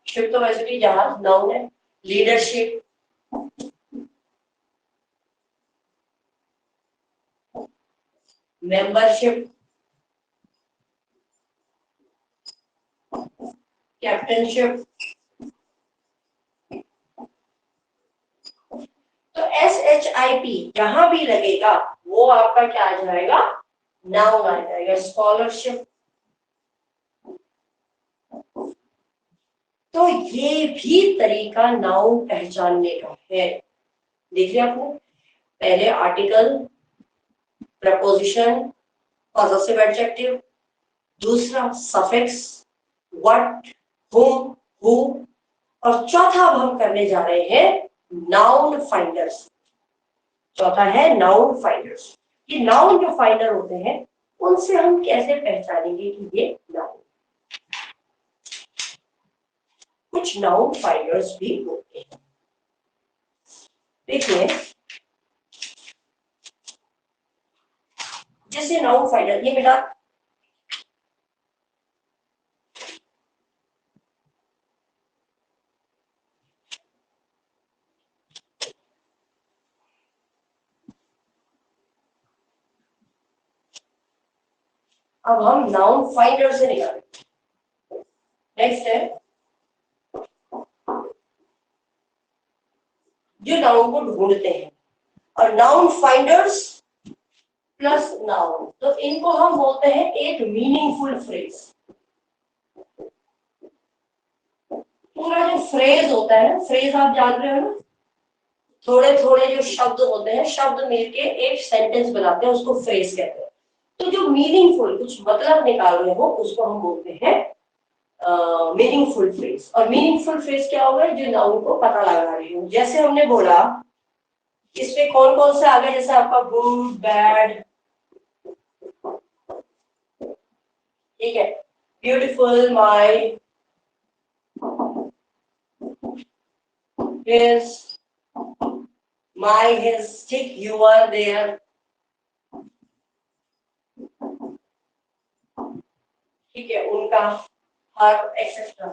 S1: शिप तो वैसे भी जहाज नाउन है। लीडरशिप, मेंबरशिप, कैप्टनशिप, तो SHIP जहां भी लगेगा वो आपका क्या आ जाएगा, नाउन आ जाएगा। स्कॉलरशिप, तो ये भी तरीका नाउन पहचानने का है। देख लिया आपने, पहले आर्टिकल, प्रपोजिशन, पॉजेसिव एडजेक्टिव, दूसरा सफिक्स, व्हाट, whom, who, और चौथा अब हम करने जा रहे हैं नाउन फाइंडर्स। चौथा है नाउन फाइंडर्स। ये नाउन जो फाइंडर होते हैं उनसे हम कैसे पहचानेंगे कि ये नाउन। कुछ नाउन फाइंडर्स भी होते हैं। देखिए, जैसे नाउन फाइंडर, ये बेटा अब हम नाउन फाइंडर से निकालेंगे। नेक्स्ट है जो नाउन को ढूंढते हैं, और नाउन फाइंडर्स प्लस नाउन, तो इनको हम बोलते हैं एक मीनिंगफुल फ्रेज। पूरा जो फ्रेज होता है ना, फ्रेज आप जान रहे हो ना, थोड़े थोड़े जो शब्द होते हैं, शब्द मिलके एक सेंटेंस बनाते हैं, उसको फ्रेज कहते हैं। तो जो मीनिंगफुल कुछ मतलब निकाल रहे हो उसको हम बोलते हैं मीनिंगफुल फ्रेज। और मीनिंगफुल फ्रेज क्या होगा, जो नाउन को पता लगा रही हो। जैसे हमने बोला, इसमें कौन कौन से आ गए, जैसे आपका गुड, बैड, ठीक है, beautiful, my, his, my, his, ठीक, you are there, ठीक है, उनका, हर, एक्सेट्रा,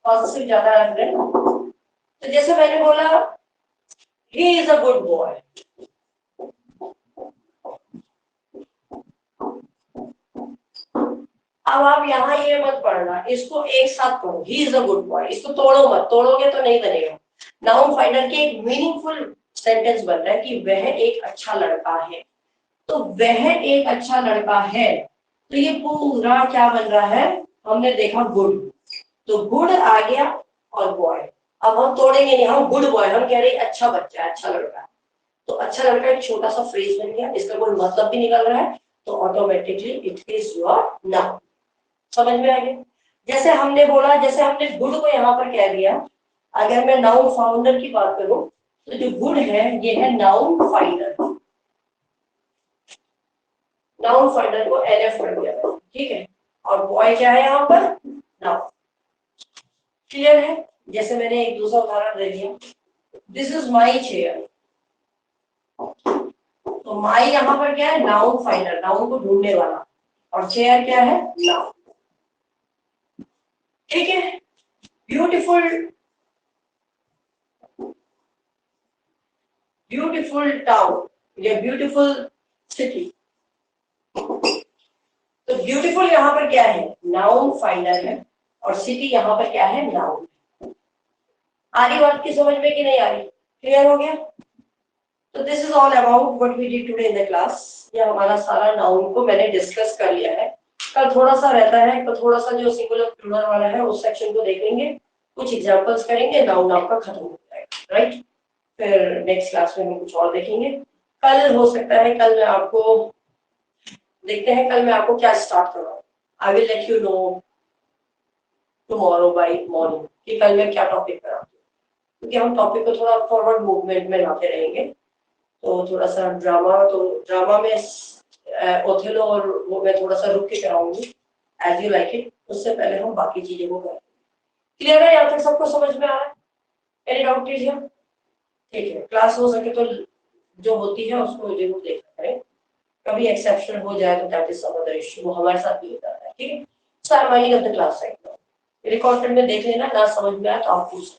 S1: पॉजिटिव ज्यादा रख रहे हैं। तो जैसे मैंने बोला he is a good boy, अब आप यहाँ ये मत पढ़ना, इसको एक साथ पढ़ो, he is a good boy, इसको तोड़ो मत, तोड़ोगे तो नहीं बनेगा। नाउन फाइंडर के एक मीनिंगफुल सेंटेंस बन रहा है कि वह एक अच्छा लड़का है। तो वह एक अच्छा लड़का है, तो ये पूरा क्या बन रहा है, हमने देखा गुड, तो गुड आ गया और बॉय। अब हम तोड़ेंगे नहीं, हम गुड बॉय, हम कह रहे हैं अच्छा बच्चा है, अच्छा लड़का है। तो अच्छा लड़का एक छोटा सा फ्रेज बन गया, इसका कोई मतलब भी निकल रहा है, तो automatically it is your noun. समझ में आ गया। जैसे हमने बोला, जैसे हमने गुड को यहाँ पर कह दिया, अगर मैं नाउन फाउंडर की बात करूं तो जो गुड है ये है नाउन फाइंडर। नाउन फाइंडर को एनएफ कर दिया, ठीक है, और बॉय क्या है यहाँ पर, नाउन। क्लियर है। जैसे मैंने एक दूसरा उदाहरण दे दिया, दिस इज माई चेयर, तो माई यहाँ पर क्या है, नाउन फाइंडर, नाउन को ढूंढने वाला, और चेयर क्या है, नाउन, ठीक है। ब्यूटीफुल, ब्यूटीफुल टाउन या ब्यूटीफुल सिटी, तो ब्यूटीफुल यहाँ पर क्या है, नाउन फाइंडर है, और सिटी यहाँ पर क्या है, नाउन। आ रही बात की समझ में कि नहीं आ रही, क्लियर हो गया। तो this is all about what we did today in the class. ये हमारा सारा नाउन को मैंने डिस्कस कर लिया है। कल थोड़ा सा रहता है, तो थोड़ा सा जो सिंगुलर प्लूरल वाला है उस सेक्शन को देखेंगे, कुछ एग्जांपल्स करेंगे, नाउन आपका खत्म हो जाएगा, राइट। फिर नेक्स्ट क्लास में हम कुछ और देखेंगे। कल हो सकता है, कल मैं आपको, देखते हैं कल मैं आपको क्या स्टार्ट कर रहा हूँ। I will let you know tomorrow by morning कि कल मैं क्या टॉपिक कराऊँ, क्योंकि हम टॉपिक को थोड़ा फॉरवर्ड मूवमेंट में लाते रहेंगे। तो थोड़ा सा ड्रामा, तो ड्रामा में ओथेलो और वो मैं थोड़ा सा रुक के कराऊंगी, एज यू लाइक इट। उससे पहले हम बाकी चीजें को करें। क्लियर है, यहाँ तक सबको समझ में आ रहा है? एनी डाउट कीजिए, ठीक है। क्लास हो सके तो जो होती है उसको जरूर देखा करें, कभी एक्सेप्शन हो जाए तो that is some other issue, वो हमारे साथ भी होता है, ठीक है। So I am minding of the class right now, recorded में देख लेना, ना समझ में आया तो आप पूछ